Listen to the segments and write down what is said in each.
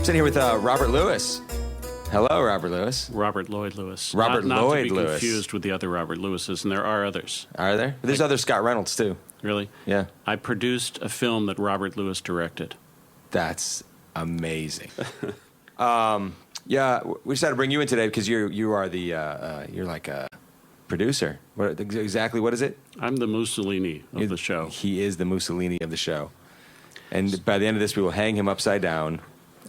Sitting here with Robert Lewis. Hello, Robert Lewis. Robert Lloyd Lewis. Robert not Lloyd to be Lewis. confused with the other Robert Lewises, and there are others. Are there? There's other Scott Reynolds, too. Really? Yeah. I produced a film that Robert Lewis directed. That's amazing. Yeah, we decided to bring you in today because you are the you're like a producer. Exactly what is it? I'm the Mussolini of the show. He is the Mussolini of the show. And by the end of this, we will hang him upside down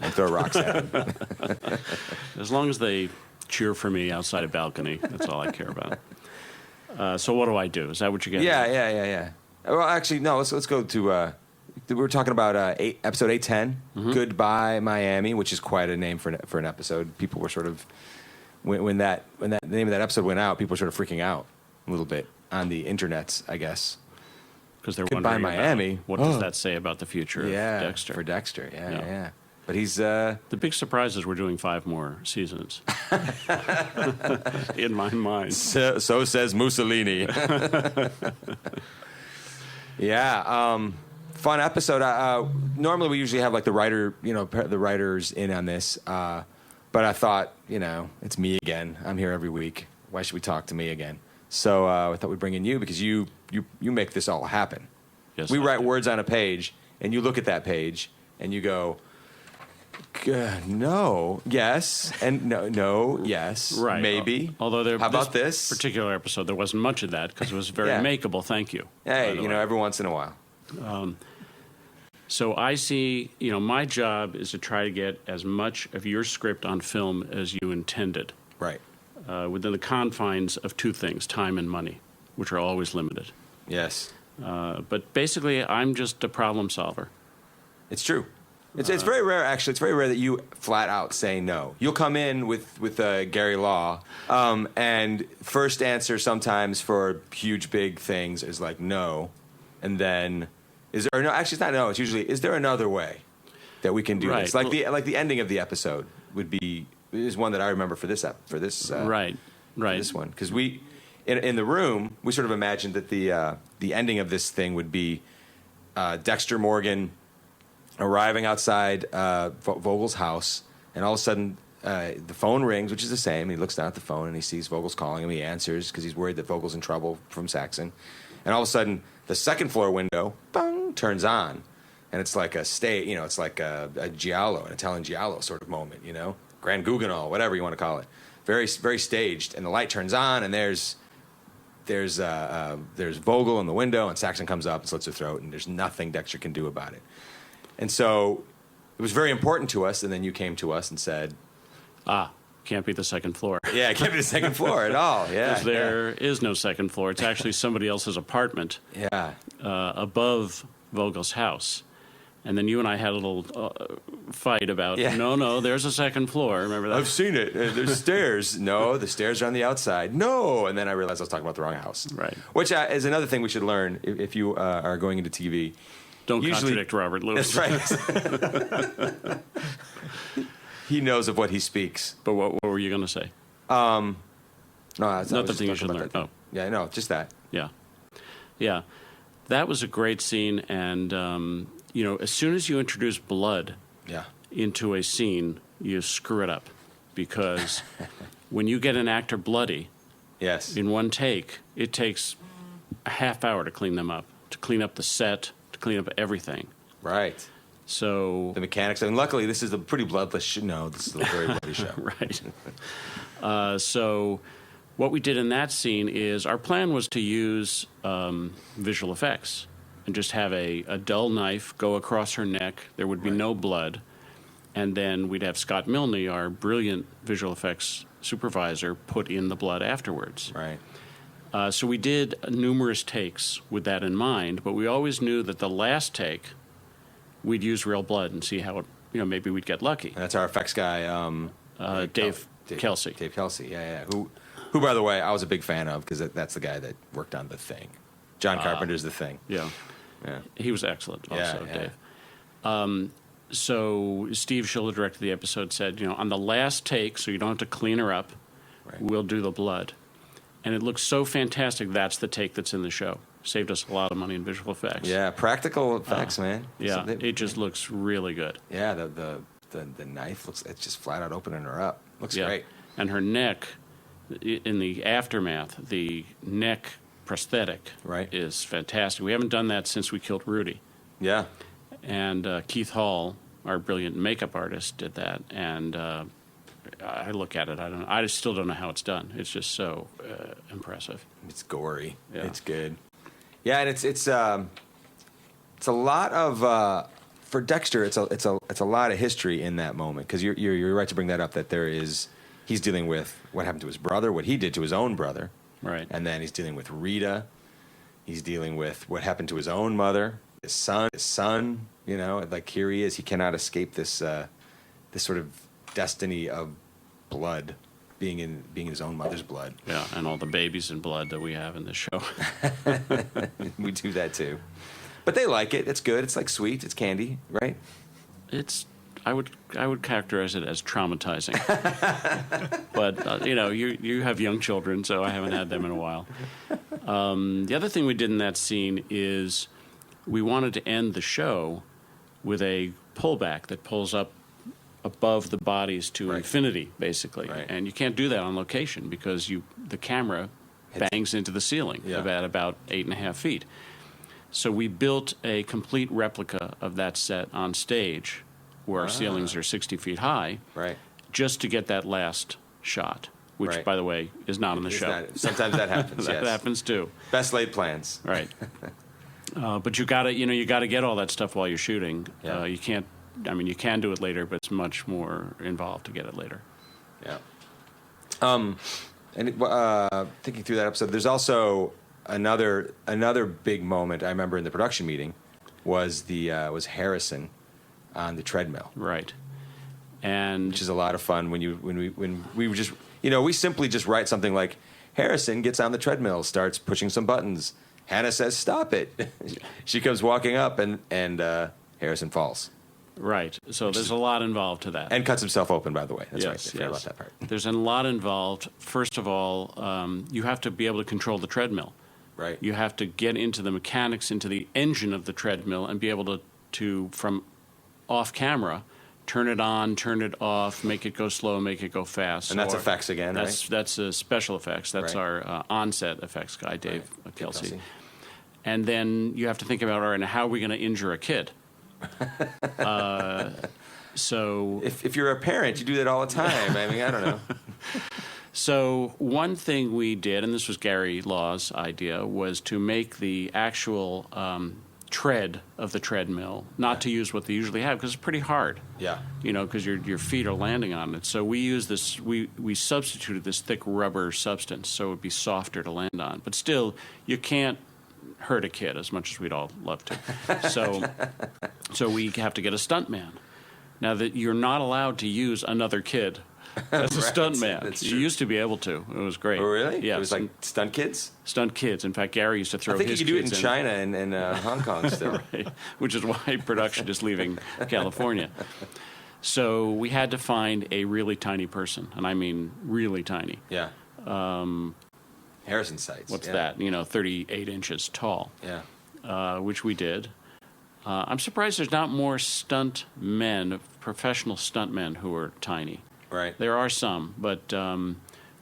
and throw rocks at him. As long as they cheer for me outside a balcony, that's all I care about. So what do I do? Is that what you get? Yeah. Well, actually, no. Let's go to. We were talking about episode 810, Goodbye Miami, which is quite a name for an episode. People were sort of when the name of that episode went out, people were sort of freaking out a little bit on the internets, I guess. Because they're Goodbye wondering Miami. About, what does that say about the future of Dexter? For Dexter, yeah. But he's the big surprise is we're doing 5 more seasons. In my mind. So says Mussolini. Yeah. Fun episode. Normally we usually have like the writers in on this. But I thought, it's me again. I'm here every week. Why should we talk to me again? So I thought we'd bring in you because you make this all happen. Yes, we write words on a page, and you look at that page, and you go, no, yes, and no, yes, right. Maybe. Although how about this particular episode, there wasn't much of that because it was very makeable. Thank you. Hey, every once in a while. So I see, my job is to try to get as much of your script on film as you intended. Right. Within the confines of 2 things, time and money, which are always limited. Yes. But basically, I'm just a problem solver. It's true. It's very rare, actually. It's very rare that you flat out say no. You'll come in with Gary Law, and first answer sometimes for huge, big things is like no. And then, no, actually it's not no. It's usually, is there another way that we can do this? Like the ending of the episode is one that I remember for this right. This one, because we in the room we sort of imagined that the ending of this thing would be Dexter Morgan arriving outside Vogel's house, and all of a sudden the phone rings, which is the same. He looks down at the phone and he sees Vogel's calling him. He answers because he's worried that Vogel's in trouble from Saxon, and all of a sudden the second floor window bang, turns on, and it's like a it's like a giallo, an Italian giallo sort of moment, Grand Guignol, whatever you want to call it, very very staged, and the light turns on, and there's Vogel in the window, and Saxon comes up and slits her throat, and there's nothing Dexter can do about it. And so it was very important to us, and then you came to us and said, can't be the second floor. Yeah, it can't be the second floor at all. Yeah, because there is no second floor. It's actually somebody else's apartment. Yeah, above Vogel's house. And then you and I had a little fight about, no, there's a second floor. Remember that? I've seen it. There's stairs. No, the stairs are on the outside. No. And then I realized I was talking about the wrong house. Right. Which is another thing we should learn if you are going into TV. Don't contradict Robert Lewis. That's right. He knows of what he speaks. But what were you going to say? No, that's not the thing you should learn. Oh. Yeah, no, just that. Yeah. That was a great scene, and as soon as you introduce blood into a scene, you screw it up. Because when you get an actor bloody in one take, it takes a half hour to clean them up, to clean up the set, to clean up everything. Right. So the mechanics, and luckily this is a pretty bloodless show. No, this is a very bloody show. Right. So what we did in that scene is our plan was to use visual effects and just have a dull knife go across her neck. There would be no blood. And then we'd have Scott Milne, our brilliant visual effects supervisor, put in the blood afterwards. Right. So we did numerous takes with that in mind, but we always knew that the last take we'd use real blood and see how it, maybe we'd get lucky. And that's our effects guy, Dave Kelsey. Dave Kelsey, yeah. Who, by the way, I was a big fan of because that's the guy that worked on The Thing. John Carpenter's The Thing. Yeah. He was excellent also, yeah. Dave. So Steve Schiller, directed the episode, said, on the last take, so you don't have to clean her up, we'll do the blood. And it looks so fantastic, that's the take that's in the show. Saved us a lot of money in visual effects. Yeah, practical effects, man. Yeah, it just looks really good. Yeah, the the knife looks, it's just flat out opening her up. Looks Yeah. great. And her neck, in the aftermath, the neck prosthetic Right. is fantastic. We haven't done that since we killed Rudy. Yeah. And Keith Hall, our brilliant makeup artist, did that. And I look at it, I still don't know how it's done. It's just so impressive. It's gory. Yeah. It's good. Yeah, and it's a lot of for Dexter. It's a lot of history in that moment, because you're right to bring that up. That he's dealing with what happened to his brother, what he did to his own brother, Right. and then he's dealing with Rita. He's dealing with what happened to his own mother, his son. You know, like here he is. He cannot escape this sort of destiny of blood, being in his own mother's blood. Yeah, and all the babies in blood that we have in this show. We do that too, but they like it. It's good. It's like sweet. It's candy, right? I would characterize it as traumatizing. But you have young children, so I haven't had them in a while. The other thing we did in that scene is we wanted to end the show with a pullback that pulls up above the bodies to infinity, basically. Right. And you can't do that on location because the camera bangs into the ceiling at about 8.5 feet. So we built a complete replica of that set on stage, where our ceilings are 60 feet high, just to get that last shot, which, by the way, is not on the show. Sometimes that happens. That happens too. Best laid plans. Right. But you gotta get all that stuff while you're shooting. Yeah. You can't. I mean, you can do it later, but it's much more involved to get it later. Yeah. And thinking through that episode, there's also another big moment I remember in the production meeting was Harrison on the treadmill. Right. And which is a lot of fun when we just we simply just write something like Harrison gets on the treadmill, starts pushing some buttons. Hannah says, "Stop it." She comes walking up and Harrison falls. Right. So there's a lot involved to that. And cuts himself open, by the way. That's right. Yes, I forgot about that part. There's a lot involved. First of all, you have to be able to control the treadmill. Right. You have to get into the mechanics, into the engine of the treadmill, and be able to from off camera, turn it on, turn it off, make it go slow, make it go fast. And that's effects again, right? That's special effects. That's our on-set effects guy, Dave Kelsey. And then you have to think about, all right, now how are we going to injure a kid? So if you're a parent, you do that all the time. I mean, I don't know. So one thing we did, and this was Gary Law's idea, was to make the actual tread of the treadmill, not to use what they usually have, because it's pretty hard. Yeah. Because your feet are landing on it. So we used this. We substituted this thick rubber substance, so it would be softer to land on. But still, you can't hurt a kid as much as we'd all love to. So we have to get a stuntman. Now that you're not allowed to use another kid as a stuntman. You used to be able to. It was great. Oh, really? Yeah. It was like stunt kids? Stunt kids. In fact, Gary used to throw his kids in. I think you could do it in China and Hong Kong still. Right. Which is why production is leaving California. So we had to find a really tiny person, and I mean really tiny. Yeah. Harrison size. What's that? 38 inches tall. Yeah. Which we did. I'm surprised there's not more professional stuntmen who are tiny. Right. There are some, but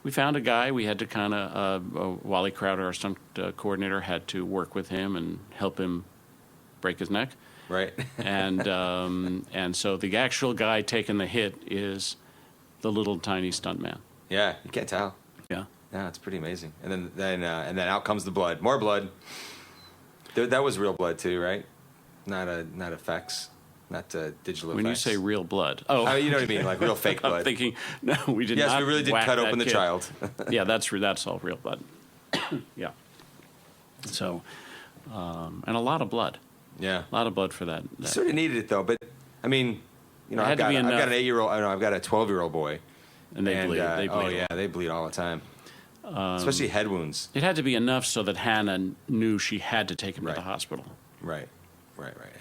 we found a guy. We had to kind of, Wally Crowder, our stunt coordinator, had to work with him and help him break his neck. Right. And so the actual guy taking the hit is the little tiny stuntman. Yeah, you can't tell. Yeah. Yeah, it's pretty amazing. And then out comes the blood. More blood. That was real blood too, right? Not effects. Not digital effects. When you say real blood. You know what I mean, like real fake blood. I'm thinking, no, we did not. Yes, we really did cut open the kid. child. Yeah, that's all real blood. Yeah. So, and a lot of blood. Yeah. A lot of blood for that. Sort of needed it though, but I mean, I've got an 8-year-old. I know I've got a 12-year-old boy. And they bleed. They bleed. Oh yeah, they bleed all the time. Especially head wounds. It had to be enough so that Hannah knew she had to take him to the hospital. Right.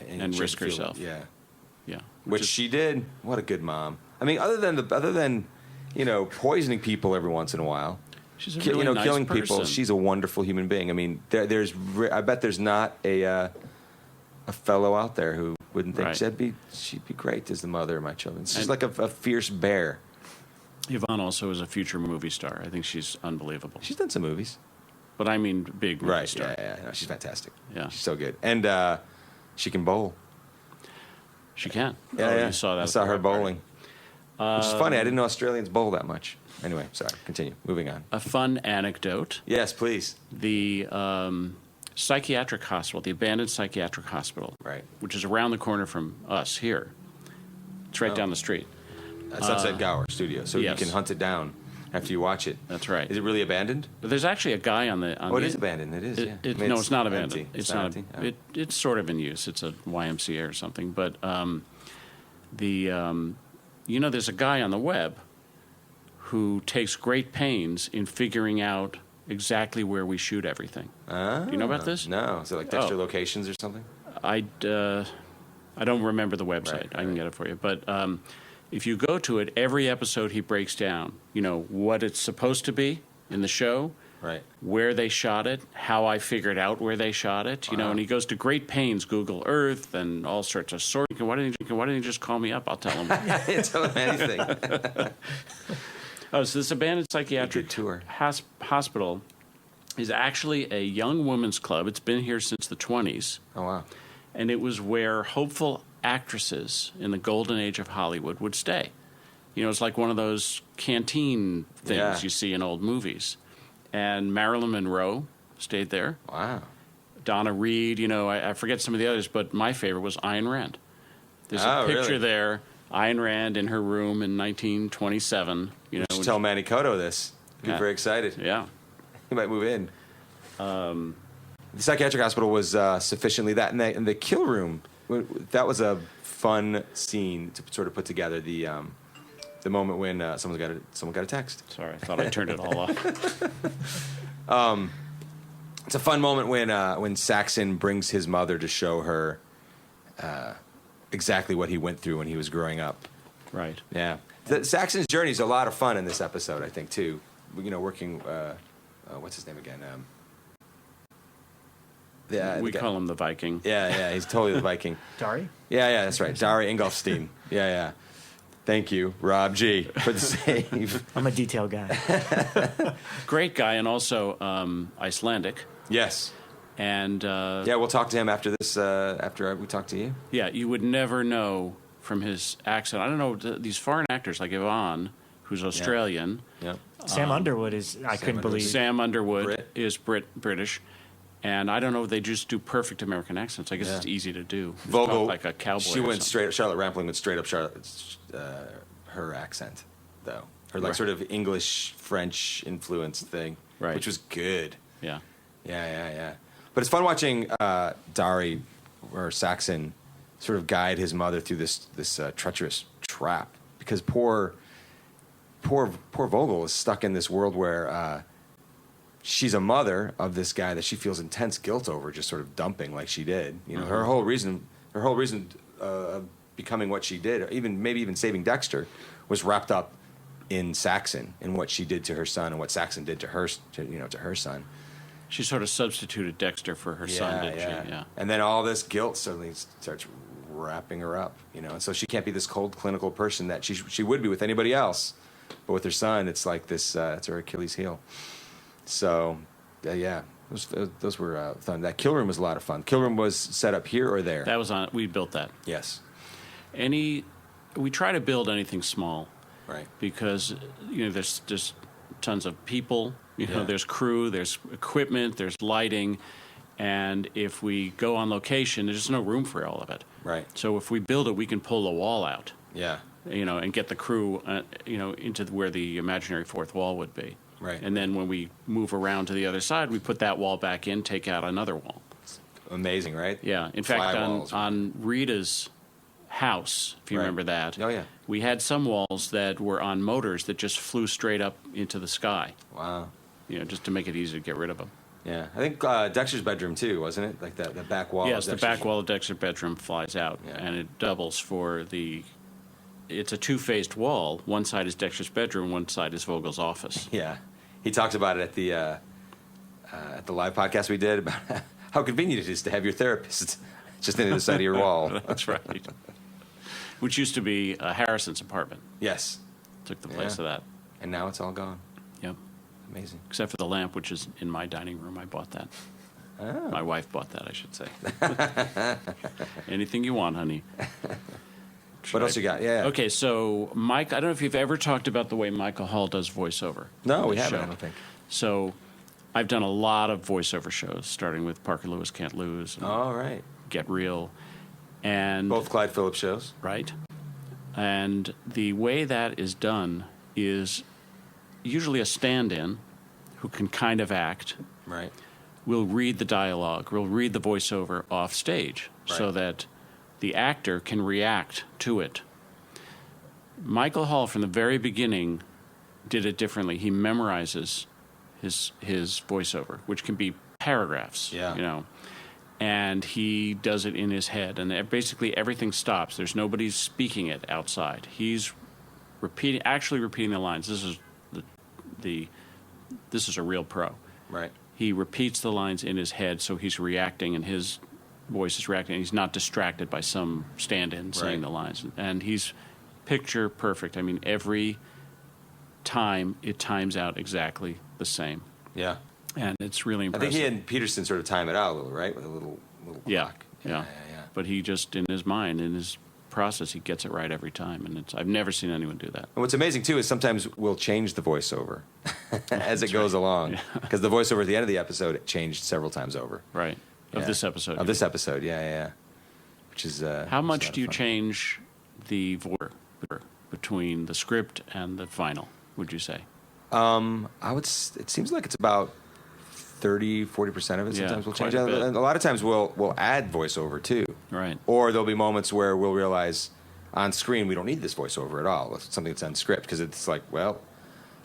And risk herself. Yeah. Yeah. Which she did. What a good mom. I mean, other than poisoning people every once in a while, she's a really nice killing person. people. She's a wonderful human being. I mean, I bet there's not a fellow out there who wouldn't think Right. she'd be great as the mother of my children. She's like a fierce bear. Yvonne also is a future movie star. I think she's unbelievable. She's done some movies. But I mean big movie Right, star. yeah. No, she's fantastic. Yeah. She's so good. And she can bowl. She can. Yeah. You saw that. I at saw the her Red Party. bowling. Which is funny. I didn't know Australians bowl that much. Anyway, sorry. Continue. Moving on. A fun anecdote. Yes, please. The psychiatric hospital, the abandoned psychiatric hospital, Right. which is around the corner from us here. It's right down the street. Sunset Gower Studio. So yes. you can hunt it down after you watch it. That's right. Is it really abandoned? But there's actually a guy on the. It is abandoned. It is, yeah. No, it's not abandoned. Empty. It's not not. empty? Oh. It's sort of in use. It's a YMCA or something. But there's a guy on the web who takes great pains in figuring out exactly where we shoot everything. Do you know about this? No. Is it like Dexter Locations or something? I don't remember the website. I can get it for you. But if you go to it, every episode he breaks down, what it's supposed to be in the show, Right. where they shot it, how I figured out where they shot it, and he goes to great pains, Google Earth and all sorts of sort. Why didn't you just call me up? I'll tell him. Tell him anything. So this abandoned psychiatric tour. Hospital is actually a young women's club. It's been here since the 20s. Oh, wow. And it was where hopeful actresses in the golden age of Hollywood would stay. It's like one of those canteen things you see in old movies. And Marilyn Monroe stayed there. Wow. Donna Reed, I forget some of the others, but my favorite was Ayn Rand. There's a picture really? there, Ayn Rand in her room in 1927. You should tell Manny Cotto this. He'd be very excited. Yeah. He might move in. The psychiatric hospital was sufficiently that. And the kill room, that was a fun scene to sort of put together. The moment when someone got a text. Sorry, I thought I turned it all off. It's a fun moment when Saxon brings his mother to show her exactly what he went through when he was growing up. Right. Yeah. Saxon's journey is a lot of fun in this episode, I think, too. Working, what's his name again? We call him the Viking. Yeah, he's totally the Viking. Darri? Yeah, that's right. Darri Ingolfsson. Yeah. Thank you, Rob G, for the save. I'm a detail guy. Great guy, and also Icelandic. Yes. And we'll talk to him after this. After we talk to you. Yeah, you would never know from his accent. I don't know these foreign actors like Yvonne, who's Australian. Yeah. Sam Underwood is. I couldn't believe. Sam Underwood Brit. is British, and I don't know. They just do perfect American accents. I guess it's easy to do. Just Vogel, talk like a cowboy. She or went something. straight up. Charlotte Rampling went straight up. Her accent, though, her like sort of English French influence thing, Right. which was good. Yeah. Yeah. But it's fun watching Darri or Saxon sort of guide his mother through this treacherous trap, because poor Vogel is stuck in this world where she's a mother of this guy that she feels intense guilt over, just sort of dumping like she did. Her whole reason of becoming what she did, maybe even saving Dexter, was wrapped up in Saxon and what she did to her son and what Saxon did to her, to her son. She sort of substituted Dexter for her son, didn't she? Yeah. And then all this guilt suddenly starts wrapping her up, and so she can't be this cold, clinical person that she would be with anybody else, but with her son, it's like this. It's her Achilles heel. So, those were fun. That kill room was a lot of fun. Kill room was set up here or there. That was on. We built that. Yes. We try to build anything small, Right. because there's just tons of people. Yeah. There's crew, there's equipment, there's lighting, and if we go on location, there's no room for all of it. Right. So if we build it, we can pull the wall out. Yeah. And get the crew, into where the imaginary fourth wall would be. Right. And then when we move around to the other side, we put that wall back in, take out another wall. Amazing, right? Yeah. In fact, Fly walls. on Rita's house, if you Right. remember that. Oh, yeah. We had some walls that were on motors that just flew straight up into the sky. Wow. Just to make it easy to get rid of them. Yeah. I think Dexter's bedroom too, wasn't it? Like the back wall. Yes, of the Dexter's- back wall of Dexter's bedroom flies out, Yeah. and it doubles for it's a two-faced wall. One side is Dexter's bedroom, one side is Vogel's office. Yeah. He talked about it at the live podcast we did about how convenient it is to have your therapist It's just on the other side of your wall. That's right. Which used to be Harrison's apartment. Yes. Took the place of that. And now it's all gone. Yep. Amazing. Except for the lamp, which is in my dining room. I bought that. Oh. My wife bought that, I should say. Anything you want, honey. What else you got? Yeah. Okay, so Mike, I don't know if you've ever talked about the way Michael Hall does voiceover. No, on we this haven't, show. I don't think. So I've done a lot of voiceover shows, starting with Parker Lewis Can't Lose, and All right. Get Real, and Both Clyde Phillips shows. right. And the way that is done is usually a stand-in who can kind of act Right. will read the dialogue, will read the voiceover off stage so Right. that the actor can react to it. Michael Hall, from the very beginning, did it differently. He memorizes his voiceover, which can be paragraphs, and he does it in his head. And basically everything stops. There's nobody speaking it outside. He's actually repeating the lines. This is a real pro. Right. He repeats the lines in his head, so he's reacting, and his voice is reacting. He's not distracted by some stand-in saying the lines. And he's picture perfect. I mean, every time it times out exactly the same. Yeah. And it's really I impressive. think he and Peterson sort of time it out a little, right? With a little clock. Yeah. But he just, in his mind, in his process, he gets it right every time. And I've never seen anyone do that. And what's amazing, too, is sometimes we'll change the voiceover as it goes along. Because the voiceover at the end of the episode it changed several times over. Right. Of this episode. Of this episode, yeah. Which is how much do you change the voice between the script and the final, would you say? It seems like it's about 30-40% of it. Yeah, Sometimes we'll quite change a it. bit. And a lot of times we'll add voiceover too. Right. Or there'll be moments where we'll realize on screen we don't need this voiceover at all. It's something that's on script because it's like, well,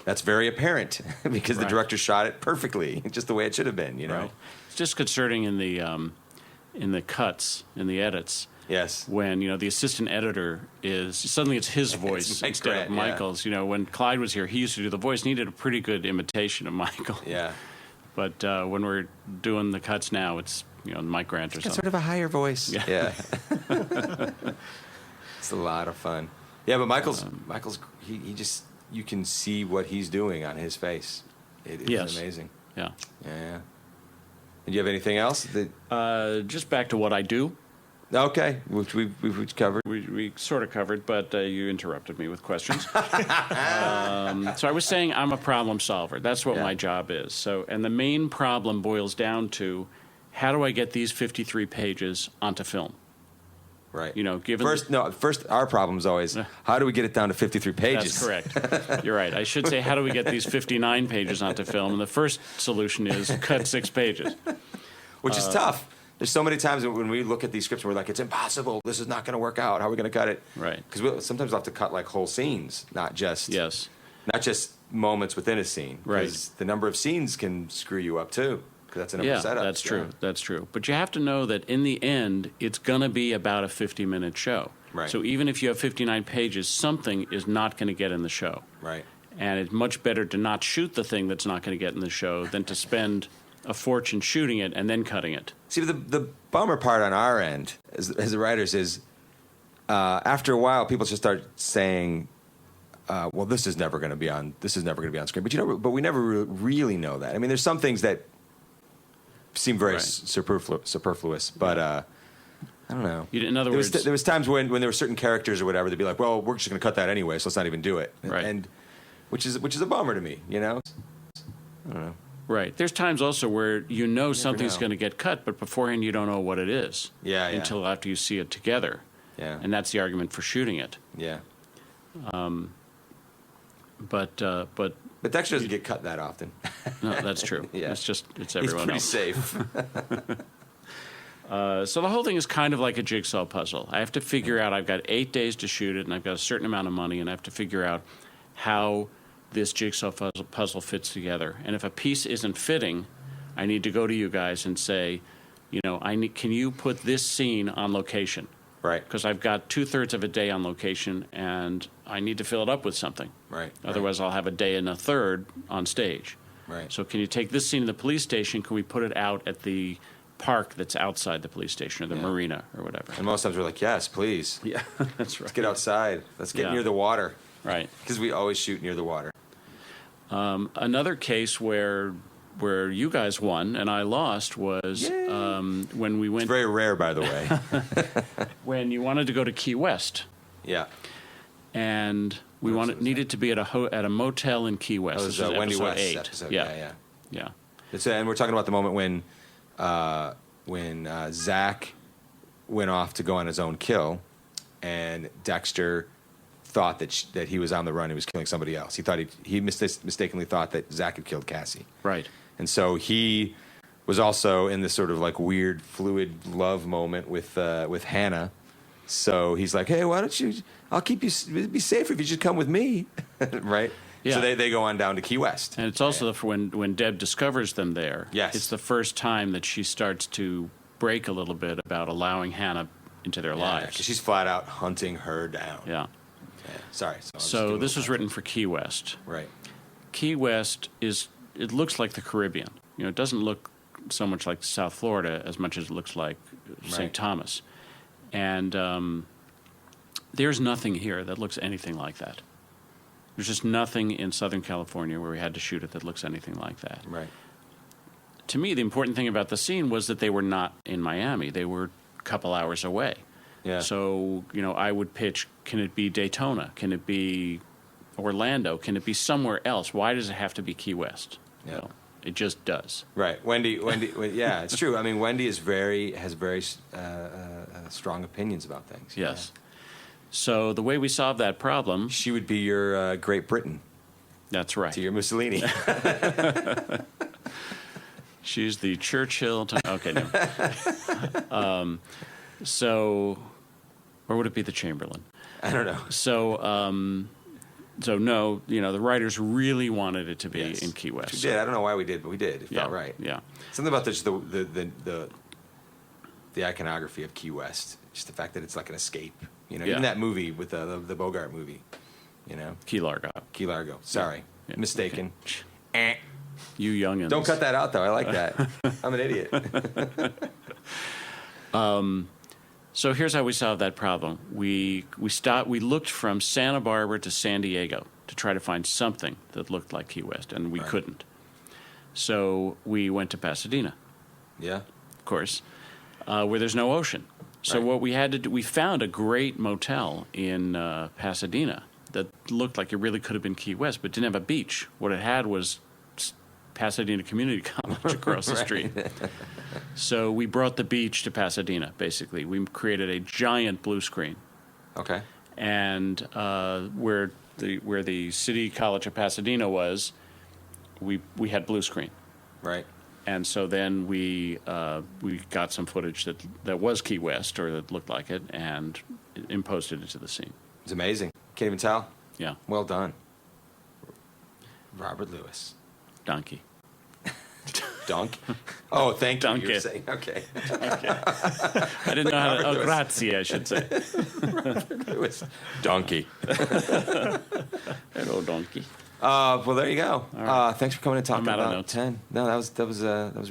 that's very apparent because the director shot it perfectly, just the way it should have been. Right. It's disconcerting in the cuts, in the edits. Yes. When the assistant editor is suddenly it's his voice Mike instead Grant, of Michael's. When Clyde was here, he used to do the voice, and he did a pretty good imitation of Michael. Yeah. But when we're doing the cuts now, it's Mike Grant or It's something. sort of a higher voice. Yeah. It's a lot of fun. Yeah, but Michael's he just, you can see what he's doing on his face. It's amazing. Yeah. Yeah. And you have anything else? Just back to what I do. Okay, which we've covered. We sort of covered, but you interrupted me with questions. So I was saying I'm a problem solver. That's what my job is. So, and the main problem boils down to how do I get these 53 pages onto film? Right. Given first our problem is always how do we get it down to 53 pages? That's correct. You're right. I should say how do we get these 59 pages onto film? And the first solution is cut 6 pages, which is tough. There's so many times when we look at these scripts, we're like, it's impossible. This is not going to work out. How are we going to cut it? Right. Because sometimes we'll have to cut like whole scenes, not just moments within a scene. Right. Because the number of scenes can screw you up too. Because that's a number of setups. That's true. That's true. But you have to know that in the end, it's going to be about a 50-minute show. Right. So even if you have 59 pages, something is not going to get in the show. Right. And it's much better to not shoot the thing that's not going to get in the show than to spend a fortune shooting it and then cutting it. See, the bummer part on our end as the writers is after a while, people just start saying, "Well, this is never going to be on screen." But we never really know that. I mean, there's some things that seem very superfluous, but I don't know. In other words, there was times when there were certain characters or whatever, they'd be like, "Well, we're just going to cut that anyway, so let's not even do it." Right. And which is a bummer to me, I don't know. Right. There's times also where something's going to get cut, but beforehand you don't know what it is. Yeah. Until after you see it together. Yeah. And that's the argument for shooting it. Yeah. But Dexter doesn't get cut that often. No, that's true. Yeah. It's He's everyone pretty else. safe. So the whole thing is kind of like a jigsaw puzzle. I have to figure out, I've got 8 days to shoot it, and I've got a certain amount of money, and I have to figure out how this jigsaw puzzle fits together. And if a piece isn't fitting, I need to go to you guys and say, can you put this scene on location? Right. Because I've got 2/3 of a day on location, and I need to fill it up with something. Right. Otherwise, I'll have a day and a third on stage. Right. So can you take this scene in the police station? Can we put it out at the park that's outside the police station or the marina or whatever. And most times we're like, yes, please. Yeah, that's right. Let's get outside. Let's get Yeah. near the water. Right. Because we always shoot near the water. Another case where you guys won and I lost was when we went. It's very rare, by the way. When you wanted to go to Key West, Yeah. and we needed to be at a motel in Key West. That This was was Wendy episode West's 8. episode. Yeah. Yeah. And we're talking about the moment when Zach went off to go on his own kill, and Dexter thought that he was on the run. He was killing somebody else. He thought he mistakenly thought that Zach had killed Cassie. Right. And so he was also in this sort of like weird fluid love moment with Hannah. So he's like, hey, why don't you? I'll keep you. It'd be safer if you just come with me, right? Yeah. So they go on down to Key West. And it's also when Deb discovers them there. Yes. It's the first time that she starts to break a little bit about allowing Hannah into their lives. 'Cause she's flat out hunting her down. Yeah. Yeah. Sorry. So this was written for Key West. Right. Key West it looks like the Caribbean. You know, it doesn't look so much like South Florida as much as it looks like St. Right. Thomas. And there's nothing here that looks anything like that. There's just nothing in Southern California where we had to shoot it that looks anything like that. Right. To me, the important thing about the scene was that they were not in Miami. They were a couple hours away. Yeah. So, you know, I would pitch, can it be Daytona? Can it be Orlando? Can it be somewhere else? Why does it have to be Key West? Yeah. Well, it just does. Right. Wendy. Yeah, it's true. I mean, Wendy has very strong opinions about things. Yes. So the way we solved that problem, She would be your Great Britain that's right. to your Mussolini. She's the Churchill. Okay, no. So, or would it be the Chamberlain? I don't know. So no, you know, the writers really wanted it to be Yes. in Key West. We did. I don't know why we did, but we did. It Yeah, felt right. Yeah. Something about the iconography of Key West. Just the fact that it's like an escape. You know, Yeah. even that movie with the Bogart movie. You know, Key Largo. Key Largo. Sorry, Yeah. mistaken. Okay. You youngins. Don't cut that out though. I like that. I'm an idiot. So here's how we solved that problem. We looked from Santa Barbara to San Diego to try to find something that looked like Key West, and we couldn't. So we went to Pasadena, Yeah. of course, where there's no ocean. So Right. what we had to do, we found a great motel in Pasadena that looked like it really could have been Key West, but didn't have a beach. What it had was Pasadena Community College across the street. So we brought the beach to Pasadena, basically. We created a giant blue screen. Okay. And where the City College of Pasadena was, we had blue screen. Right. And so then we got some footage that was Key West, or that looked like it, and imposed it into the scene. It's amazing. Can't even tell. Yeah. Well done. Robert Lewis. Donkey. Dunk? Oh, thank you. Dunk You're it. saying, okay. I didn't know how to... Oh, grazie, I should say. Lewis. Donkey. Hello, donkey. Well, there you go. right. Thanks for coming and talking I'm out of about notes. 10. No, that was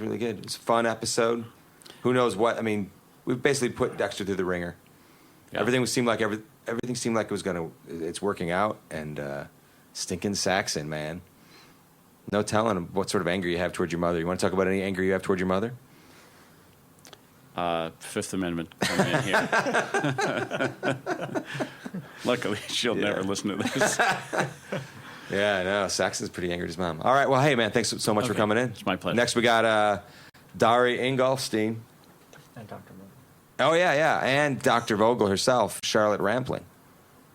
really good. It was a fun episode. Who knows what? I mean, we basically put Dexter through the ringer. Yeah. Everything seemed like it was it's working out, and stinking Saxon, man. No telling what sort of anger you have towards your mother. You want to talk about any anger you have towards your mother? Fifth Amendment coming in here. Luckily, she'll never listen to this. Yeah, I know. Saxon's pretty angry at his mom. All right. Well, hey, man, thanks so much for coming in. It's my pleasure. Next, we got Darri Ingolfsson. And Dr. Morgan. Oh, yeah. And Dr. Vogel herself, Charlotte Rampling.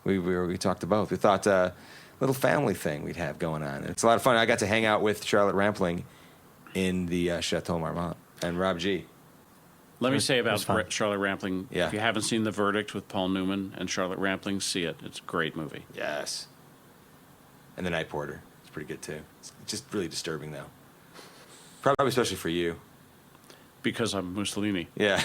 We talked to both. We thought a little family thing we'd have going on. And it's a lot of fun. I got to hang out with Charlotte Rampling in the Chateau Marmont and Rob G. Let me say about fun. Charlotte Rampling, Yeah. if you haven't seen The Verdict with Paul Newman and Charlotte Rampling, see it. It's a great movie. Yes. And The Night Porter. It's pretty good, too. It's just really disturbing, though. Probably especially for you. Because I'm Mussolini. Yeah.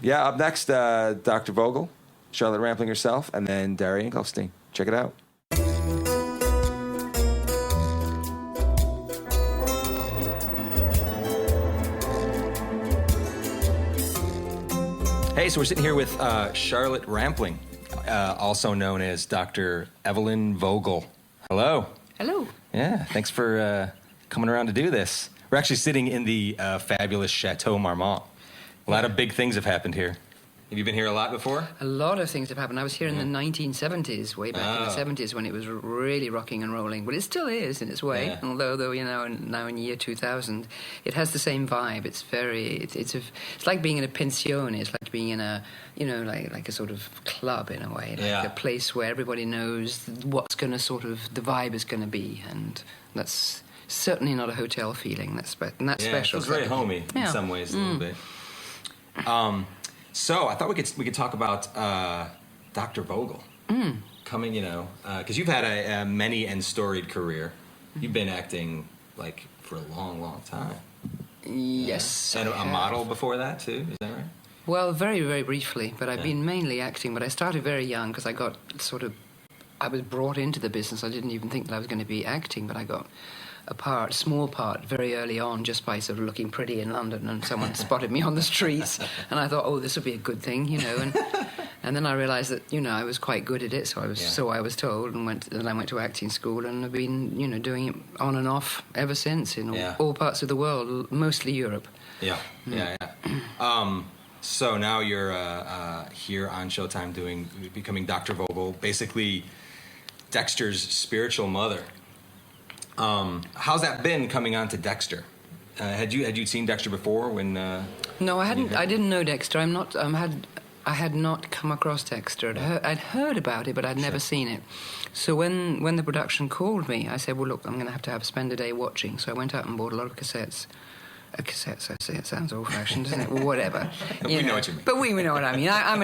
Yeah, up next, Dr. Vogel, Charlotte Rampling herself, and then Darri Ingolfsson. Check it out. Hey, so we're sitting here with Charlotte Rampling, also known as Dr. Evelyn Vogel. Hello. Hello. Yeah, thanks for coming around to do this. We're actually sitting in the fabulous Chateau Marmont. A lot of big things have happened here. Have you been here a lot before? A lot of things have happened. I was here in the 1970s, way back in the 70s, when it was really rocking and rolling. But it still is in its way. Yeah. Although now in year 2000, it has the same vibe. It's very, it's like being in a pension. It's like being in a, like a sort of club in a way, like a place where everybody knows what's going to the vibe is going to be, and that's certainly not a hotel feeling. That's special. It's very homey in some ways, a little bit. So I thought we could talk about Dr. Vogel coming, because you've had a many and storied career. You've been acting for a long, long time. Yes, and a model before that too. Is that right? Well, very, very briefly, but I've been mainly acting. But I started very young because I was brought into the business. I didn't even think that I was going to be acting, but I got a small part, very early on, just by sort of looking pretty in London, and someone spotted me on the streets, and I thought, oh, this would be a good thing, and then I realised that, I was quite good at it, so I was told, and I went to acting school, and I've been, doing it on and off ever since in all parts of the world, mostly Europe. Yeah. So now you're here on Showtime becoming Dr. Vogel, basically Dexter's spiritual mother. How's that been coming on to Dexter? Had you seen Dexter before when? No, I hadn't. I didn't know Dexter. I had not come across Dexter. I'd heard about it, but I'd never seen it. So when the production called me, I said, "Well, look, I'm going to have to spend a day watching." So I went out and bought a lot of cassettes. Cassettes, I say, it sounds old-fashioned, doesn't it? Well, whatever. We know what you mean. But we know what I mean. I'm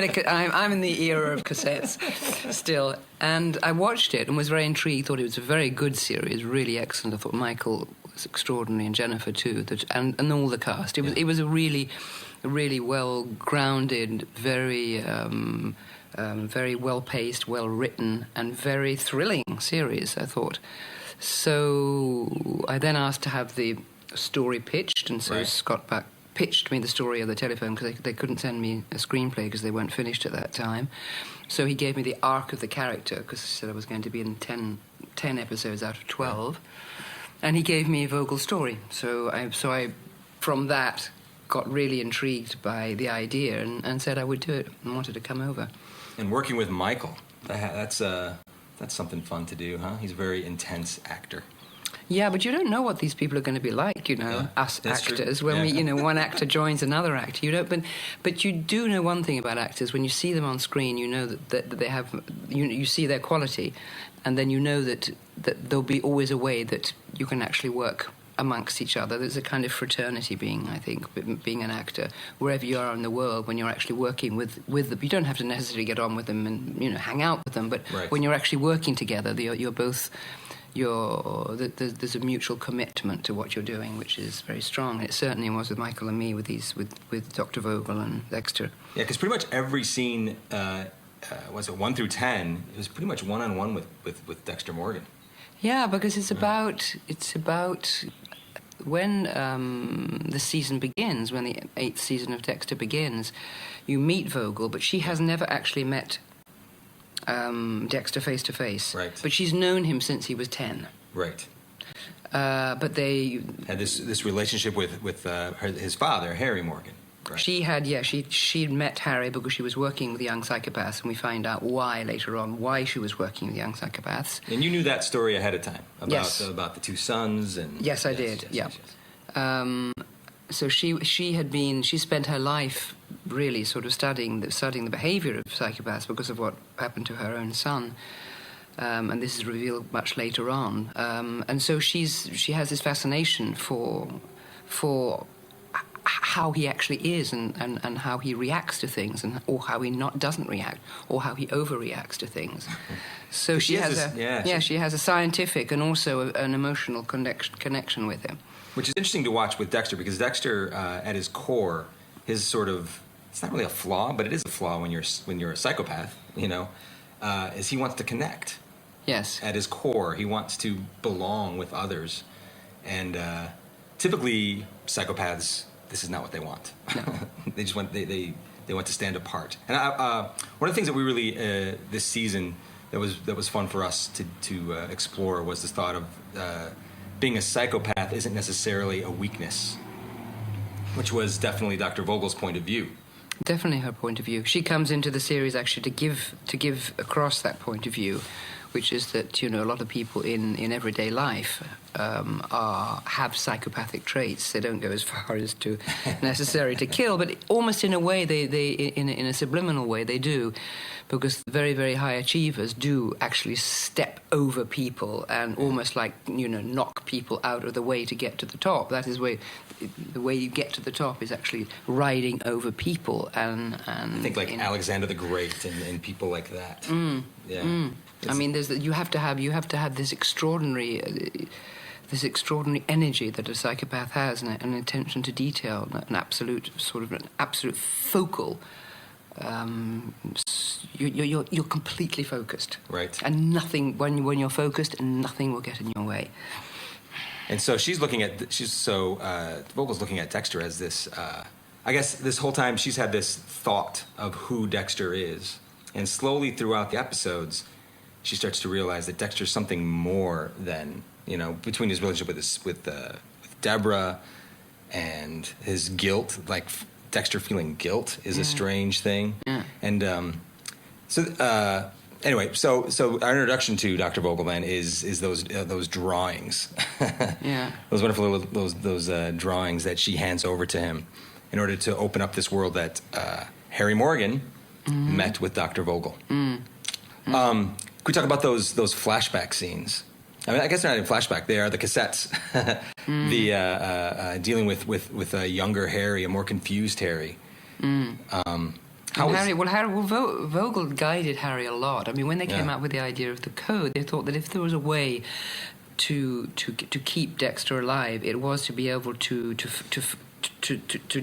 in the era of cassettes still. And I watched it and was very intrigued, thought it was a very good series, really excellent. I thought Michael was extraordinary, and Jennifer too, and all the cast. It was a really well-grounded, very well-paced, well-written, and very thrilling series, I thought. So I then asked to have the story pitched, and so Scott pitched me the story of the telephone, because they couldn't send me a screenplay because they weren't finished at that time. So he gave me the arc of the character, because he said I was going to be in 10 episodes out of 12, and he gave me Vogel's story. So I from that got really intrigued by the idea and said I would do it and wanted to come over. And working with Michael, that's something fun to do, huh? He's a very intense actor. Yeah, but you don't know what these people are going to be like, us actors. True. When we, one actor joins another actor, you don't. But you do know one thing about actors: when you see them on screen, you know that they have, you see their quality, and then you know that there'll be always a way that you can actually work amongst each other. There's a kind of fraternity being an actor wherever you are in the world. When you're actually working with them, you don't have to necessarily get on with them and hang out with them. But when you're actually working together, you're both. There's a mutual commitment to what you're doing, which is very strong. And it certainly was with Michael and me, with Dr. Vogel and Dexter. Yeah, because pretty much every scene, was it 1 through 10? It was pretty much one-on-one with Dexter Morgan. Yeah, because it's about when the season begins, when the 8th season of Dexter begins, you meet Vogel, but she has never actually met Dexter face to face. Right. But she's known him since he was 10. Right. But they had this relationship with his father, Harry Morgan. Right. She'd met Harry because she was working with young psychopaths, and we find out later on why she was working with young psychopaths. And you knew that story ahead of time about the two sons and. Yes, I did. Yes. So she spent her life really sort of studying the behaviour of psychopaths because of what happened to her own son, and this is revealed much later on. And so she has this fascination for how he actually is and how he reacts to things, or how he doesn't react, or how he overreacts to things. So she has a scientific and also an emotional connection with him. Which is interesting to watch with Dexter, because Dexter, at his core, his sort of, it's not really a flaw, but it is a flaw when you're a psychopath, is he wants to connect. Yes. At his core, he wants to belong with others, and typically psychopaths, this is not what they want. No. They just want they they want to stand apart. And one of the things that we really this season that was fun for us to explore was this thought of being a psychopath isn't necessarily a weakness, which was definitely Dr. Vogel's point of view. Definitely her point of view. She comes into the series actually to give across that point of view, which is that, you know, a lot of people in everyday life have psychopathic traits. They don't go as far as to necessary to kill, but almost in a way, they in a subliminal way, they do, because very, very high achievers do actually step over people and almost like, you know, knock people out of the way to get to the top. That is where the way you get to the top is actually riding over people and I think like Alexander the Great and people like that. I mean, you have to have this extraordinary energy that a psychopath has, and an attention to detail, an absolute focal. You're completely focused, right? And nothing when you're focused, and nothing will get in your way. And so Vogel's looking at Dexter as this. I guess this whole time she's had this thought of who Dexter is, and slowly throughout the episodes, she starts to realize that Dexter's something more than, you know, between his relationship with Deborah and his guilt. Like Dexter feeling guilt is a strange thing. Yeah. And anyway, so our introduction to Dr. Vogel then is those drawings. Those wonderful those drawings that she hands over to him in order to open up this world that Harry Morgan met with Dr. Vogel. Can we talk about those flashback scenes? I mean, I guess they're not in flashback. They are the cassettes. Dealing with a younger Harry, a more confused Harry. Vogel guided Harry a lot. I mean, when they came out with the idea of the code, they thought that if there was a way to keep Dexter alive, it was to be able to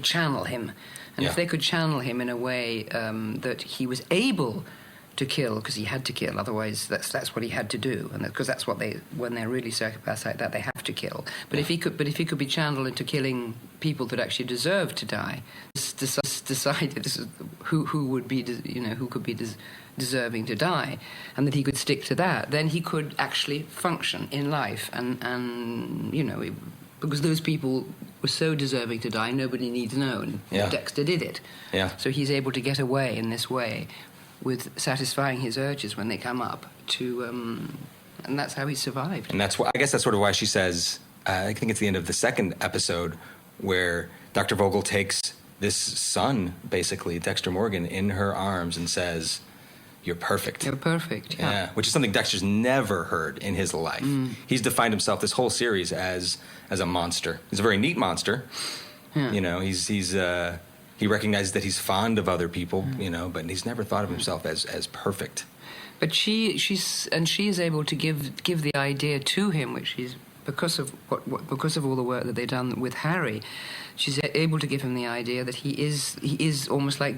channel him, and if they could channel him in a way that he was able to kill, because he had to kill, otherwise that's what he had to do, and because that's what when they're really psychopaths like that, they have to kill. But if he could be channeled into killing people that actually deserved to die, decided who could be deserving to die, and that he could stick to that, then he could actually function in life, and you know, because those people were so deserving to die, nobody needs to know, and Dexter did it. So he's able to get away in this way, with satisfying his urges when they come up to, and that's how he survived. And that's why, I guess that's sort of why she says, I think it's the end of the second episode, where Dr. Vogel takes this son, basically, Dexter Morgan, in her arms and says, "You're perfect." You're perfect, yeah. Which is something Dexter's never heard in his life. He's defined himself this whole series as a monster. He's a very neat monster. You know, he recognizes that he's fond of other people, you know, but he's never thought of himself as perfect. But she is able to give the idea to him, which is because of all the work that they've done with Harry. She's able to give him the idea that he is almost like,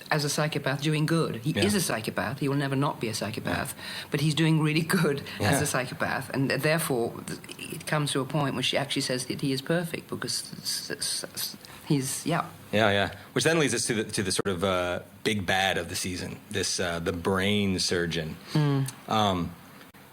as a psychopath, doing good. He is a psychopath. He will never not be a psychopath. But he's doing really good as a psychopath. And therefore, it comes to a point where she actually says that he is perfect, because he's, Which then leads us to the sort of big bad of the season, the brain surgeon.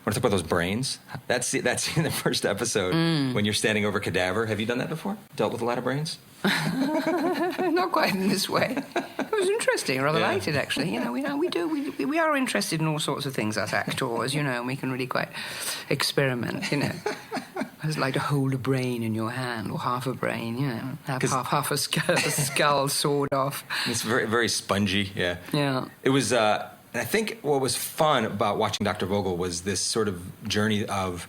Want to talk about those brains? That's in the first episode when you're standing over a cadaver. Have you done that before? Dealt with a lot of brains? Not quite in this way. It was interesting. I rather liked it, actually. You know, we are interested in all sorts of things as actors. You know, and we can really quite experiment. You know, it's like to hold a brain in your hand, or half a brain. You know, have half a skull sawed off. It's very, very spongy. Yeah. It was. And I think what was fun about watching Dr. Vogel was this sort of journey of,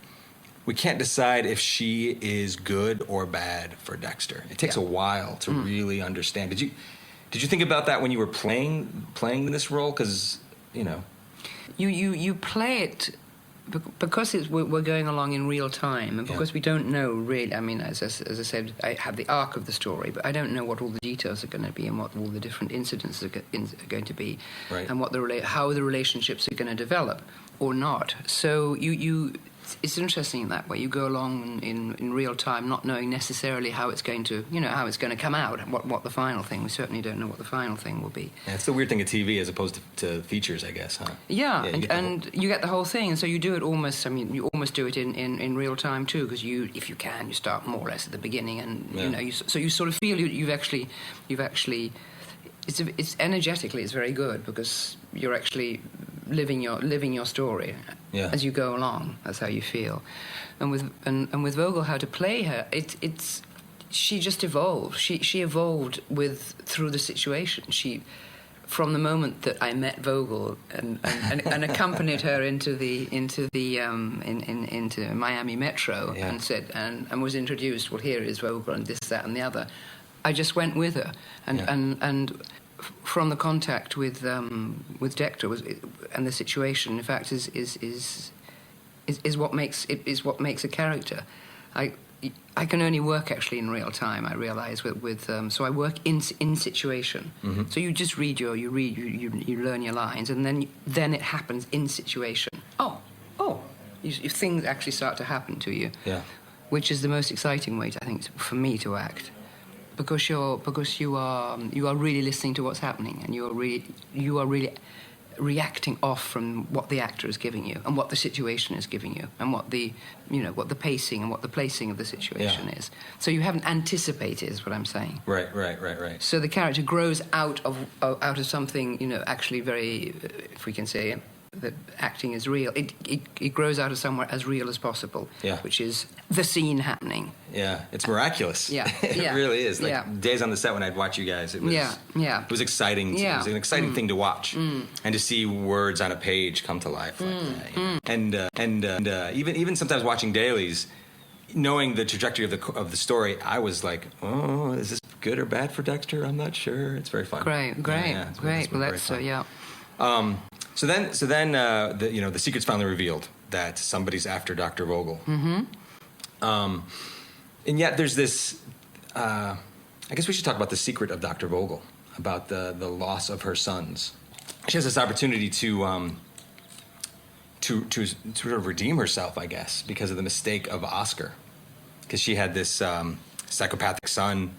we can't decide if she is good or bad for Dexter. It takes a while to really understand. Did you think about that when you were playing this role? Because, you know, you play it because we're going along in real time, and because we don't know really. I mean, as I said, I have the arc of the story, but I don't know what all the details are going to be, and what all the different incidents are going to be, right. and how the relationships are going to develop or not. So you it's interesting in that way. You go along in real time, not knowing necessarily how it's going to, how it's going to come out, what the final thing. We certainly don't know what the final thing will be. Yeah, it's the weird thing of TV as opposed to features, I guess, huh? Yeah, you get the whole thing, and so you do it almost. I mean, you almost do it in real time too, because if you can, you start more or less at the beginning, and so you sort of feel you've actually. It's energetically, it's very good because you're actually living your story as you go along. That's how you feel. And with Vogel, how to play her, she just evolved. She evolved through the situation. From the moment that I met Vogel and accompanied her into Miami Metro and said and was introduced. Well, here is Vogel and this, that, and the other. I just went with her, and from the contact with Dexter and the situation, in fact, is what makes a character. I can only work actually in real time. I realise so I work in situation. Mm-hmm. So you just you learn your lines, and then it happens in situation. Things actually start to happen to you. Yeah. Which is the most exciting way, I think, for me to act. Because you are really listening to what's happening, and you are really reacting off from what the actor is giving you and what the situation is giving you and what the pacing and what the placing of the situation is. So you haven't anticipated, is what I'm saying. Right. So the character grows out of something, actually very, if we can say that acting is real. It grows out of somewhere as real as possible, which is the scene happening. Yeah, it's miraculous. Yeah, it really is. Days on the set when I'd watch you guys, it was it was exciting. It was an exciting thing to watch, and to see words on a page come to life like that. And even sometimes watching dailies, knowing the trajectory of the story, I was like, oh, is this good or bad for Dexter? I'm not sure. It's very fun. Great. Well, that's So then, the secret's finally revealed that somebody's after Dr. Vogel. Mm-hmm. And yet there's this. I guess we should talk about the secret of Dr. Vogel, about the loss of her sons. She has this opportunity to sort of redeem herself, I guess, because of the mistake of Oscar, because she had this psychopathic son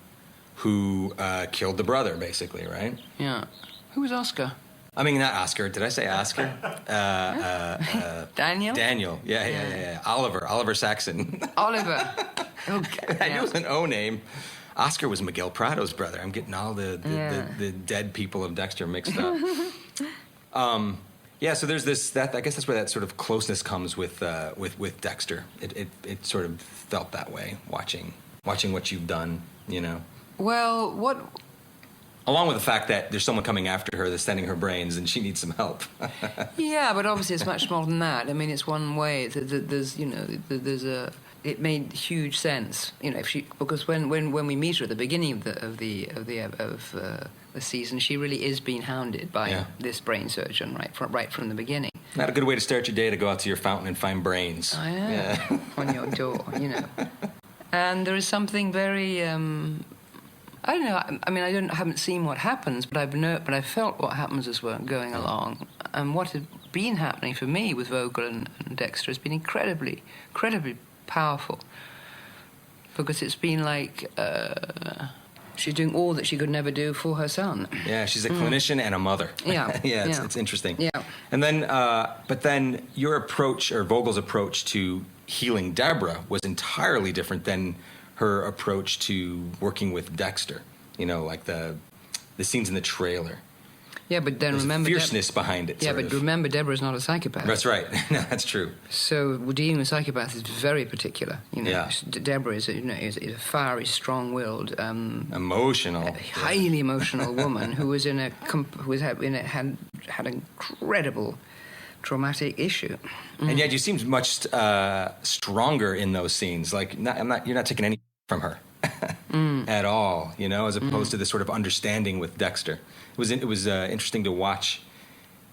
who killed the brother, basically, right? Yeah. Who was Oscar? I mean, not Oscar. Did I say Oscar? Daniel? Daniel. Yeah. Oliver Saxon. Oliver. Okay. I knew it was an O name. Oscar was Miguel Prado's brother. I'm getting all the dead people of Dexter mixed up. So there's this. I guess that's where that sort of closeness comes with Dexter. It sort of felt that way watching what you've done. Well, what. Along with the fact that there's someone coming after her that's sending her brains and she needs some help. Yeah, but obviously it's much more than that. I mean, it's one way. It made huge sense, because when we meet her at the beginning of the season, she really is being hounded by this brain surgeon right from the beginning. Not a good way to start your day, to go out to your fountain and find brains. I know. Yeah. On your door, And there is something very. I don't know. I mean, I haven't seen what happens, but I've felt what happens as we're going along, and what has been happening for me with Vogel and Dexter has been incredibly powerful, because it's been like she's doing all that she could never do for her son. Yeah, she's a clinician and a mother. Yeah, it's interesting. Yeah, and then, but then your approach, or Vogel's approach to healing Deborah, was entirely different than her approach to working with Dexter, like the scenes in the trailer. Yeah, but then remember fierceness behind it. Yeah, but remember, Deborah's not a psychopath. That's right. No, that's true. So dealing with psychopaths is very particular. Deborah is a fiery, strong-willed, emotional, highly emotional woman who was had an incredible traumatic issue. And yet you seemed much stronger in those scenes. Like you're not taking any from her at all, as opposed to this sort of understanding with Dexter. It was interesting to watch,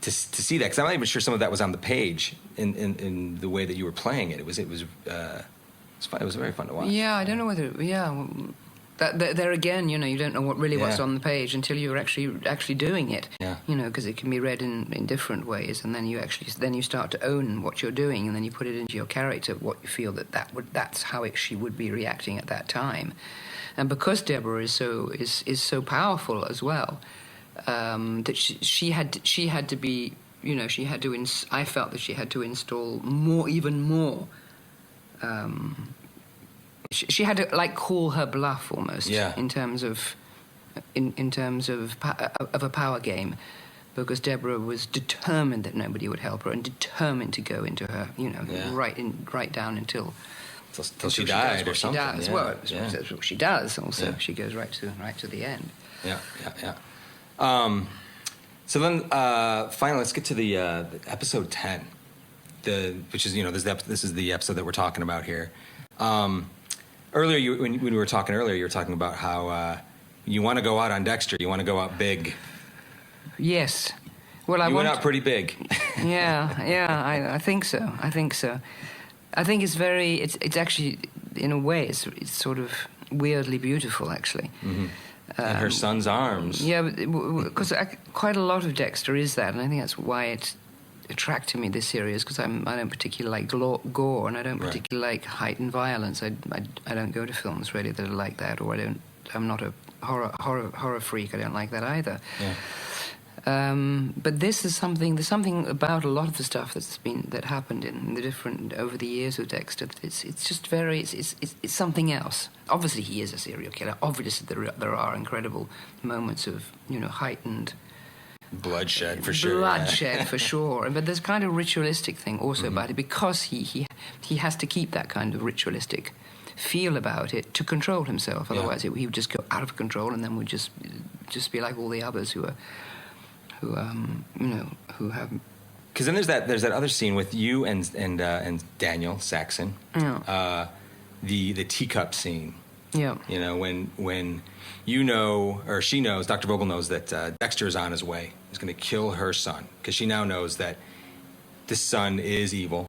to see that, because I'm not even sure some of that was on the page in the way that you were playing it. It was fun. It was very fun to watch. Yeah, I don't know whether there again, you don't know what's on the page until you're actually doing it. Yeah. Because it can be read in different ways, and then you start to own what you're doing, and then you put it into your character, what you feel that's how she would be reacting at that time. And because Deborah is so powerful as well, that she had to be, I felt that she had to install even more. She had to call her bluff almost, in terms of a power game, because Deborah was determined that nobody would help her and determined to go into her, right down until she died or something. That's what she does. Also, she goes right to the end. Yeah. So then, finally, let's get to the episode 10, which is this is the episode that we're talking about here. Earlier, when we were talking earlier, you were talking about how you want to go out on Dexter. You want to go out big. Yes. Well, you went out pretty big. I think so. I think it's actually, in a way, it's sort of weirdly beautiful, actually. Mm-hmm. In her son's arms. Yeah, because quite a lot of Dexter is that, and I think that's why it attracted me, this series, because I don't particularly like gore, and I don't particularly like heightened violence. I don't go to films really that are like that, or I'm not a horror freak. I don't like that either. Yeah. But there's something about a lot of the stuff that happened in the different over the years with Dexter. That it's just very it's something else. Obviously, he is a serial killer. Obviously, there are incredible moments of heightened bloodshed for sure. Bloodshed for sure. But there's kind of ritualistic thing also about it, because he has to keep that kind of ritualistic feel about it to control himself. Otherwise, he would just go out of control, and then would just be like all the others who have. Because then there's that other scene with you and Daniel Saxon. Yeah. The teacup scene. Yeah. When or she knows, Dr. Vogel knows that Dexter is on his way. He's going to kill her son, because she now knows that this son is evil.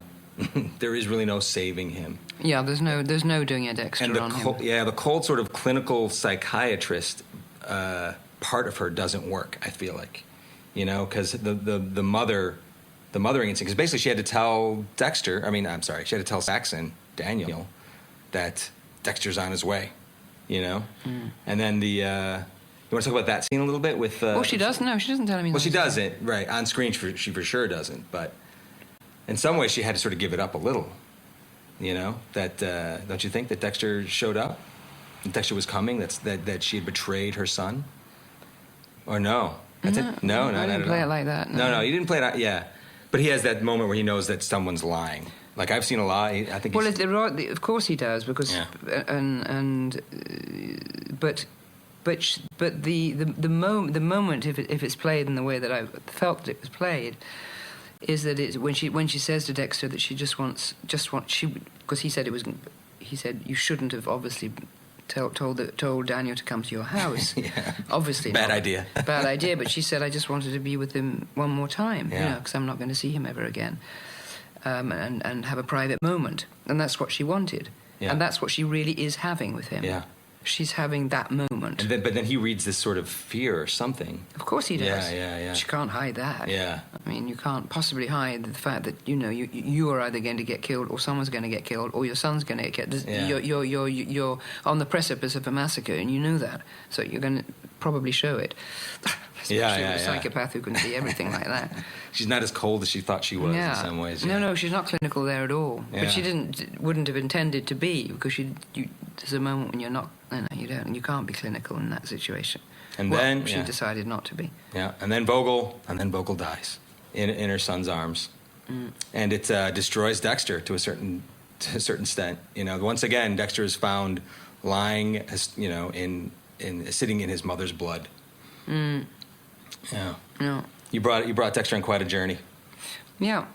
There is really no saving him. Yeah, there's no doing a Dexter on him. Yeah, the cold sort of clinical psychiatrist part of her doesn't work, I feel like. Because the mothering instinct, because basically she had to tell she had to tell Saxon, Daniel, that Dexter's on his way, And then you want to talk about that scene a little bit with... well, she doesn't. No, she doesn't tell him. Well, she doesn't, right. On screen, she for sure doesn't, but in some ways she had to sort of give it up a little, that, don't you think, that Dexter showed up? That Dexter was coming, that she had betrayed her son? Or no? I didn't play it like that. No, you didn't play it. Yeah, but he has that moment where he knows that someone's lying. Like, I've seen a lot. I think. Well, of course he does, because but the moment, if it's played in the way that I felt it was played, is that it's when she says to Dexter that she just wants because he said you shouldn't have obviously told Daniel to come to your house. Yeah. Obviously bad idea. Bad idea. But she said, I just wanted to be with him one more time, because I'm not going to see him ever again, and have a private moment. And that's what she wanted, and that's what she really is having with him. Yeah. She's having that moment. But then he reads this sort of fear or something. Of course he does. Yeah. She can't hide that. Yeah. I mean, you can't possibly hide the fact that you are either going to get killed, or someone's going to get killed, or your son's going to get killed. You're on the precipice of a massacre, and you know that. So you're going to probably show it. Especially with a psychopath who can see everything like that. She's not as cold as she thought she was in some ways. Yeah. No, she's not clinical there at all. Yeah. But she wouldn't have intended to be, because there's a moment when you're not. You can't be clinical in that situation. And then she decided not to be. Yeah, and then Vogel dies in her son's arms, and it destroys Dexter to a certain extent. Once again, Dexter is found lying, sitting in his mother's blood. Mm. Yeah. No. You brought Dexter on quite a journey. Yeah,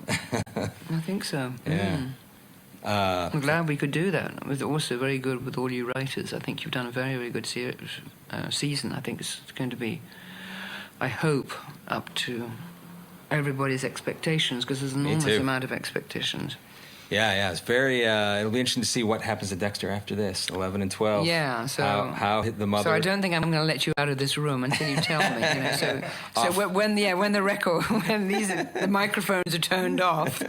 I think so. Yeah. I'm glad we could do that. It was also very good with all you writers. I think you've done a very, very good season. I think it's going to be, I hope, up to everybody's expectations, because there's an enormous amount of expectations. Yeah. It's very. It'll be interesting to see what happens to Dexter after this, 11 and 12. Yeah. So how the mother. So I don't think I'm going to let you out of this room until you tell me. You know, so when the record, when the microphones are turned off,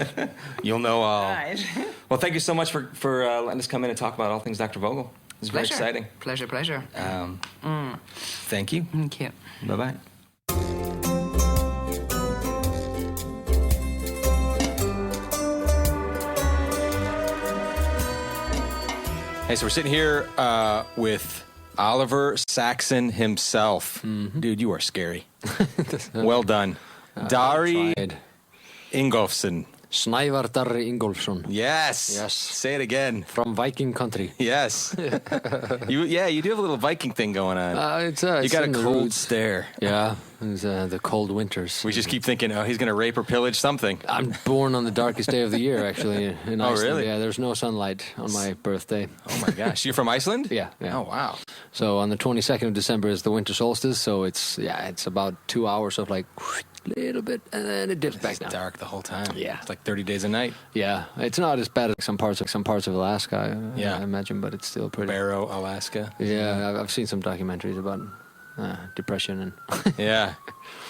you'll know all. Right. Well, thank you so much for letting us come in and talk about all things Dr. Vogel. It's very exciting. Pleasure. Thank you. Thank you. Bye-bye. Hey, so we're sitting here with Oliver Saxon himself. Mm-hmm. Dude, you are scary. Well done. Darri Ingolfsson. Snævar Darri Ingolfsson. Yes. Yes. Say it again. From Viking country. Yes. you do have a little Viking thing going on. It's you got a in the cold roots. stare. Yeah, it's the cold winters. We just keep thinking, he's going to rape or pillage something. I'm born on the darkest day of the year, actually, in Iceland. Oh, really? Yeah, there's no sunlight on my birthday. Oh, my gosh. You're from Iceland? Yeah. Oh, wow. So on the 22nd of December is the winter solstice, so it's about 2 hours of like little bit, and then it dips back It's down. dark the whole time. Yeah. It's like 30 days a night. Yeah, it's not as bad as some parts of Alaska, Yeah. I imagine, but it's still pretty. Barrow, Alaska. Yeah, I've seen some documentaries about depression and. Yeah.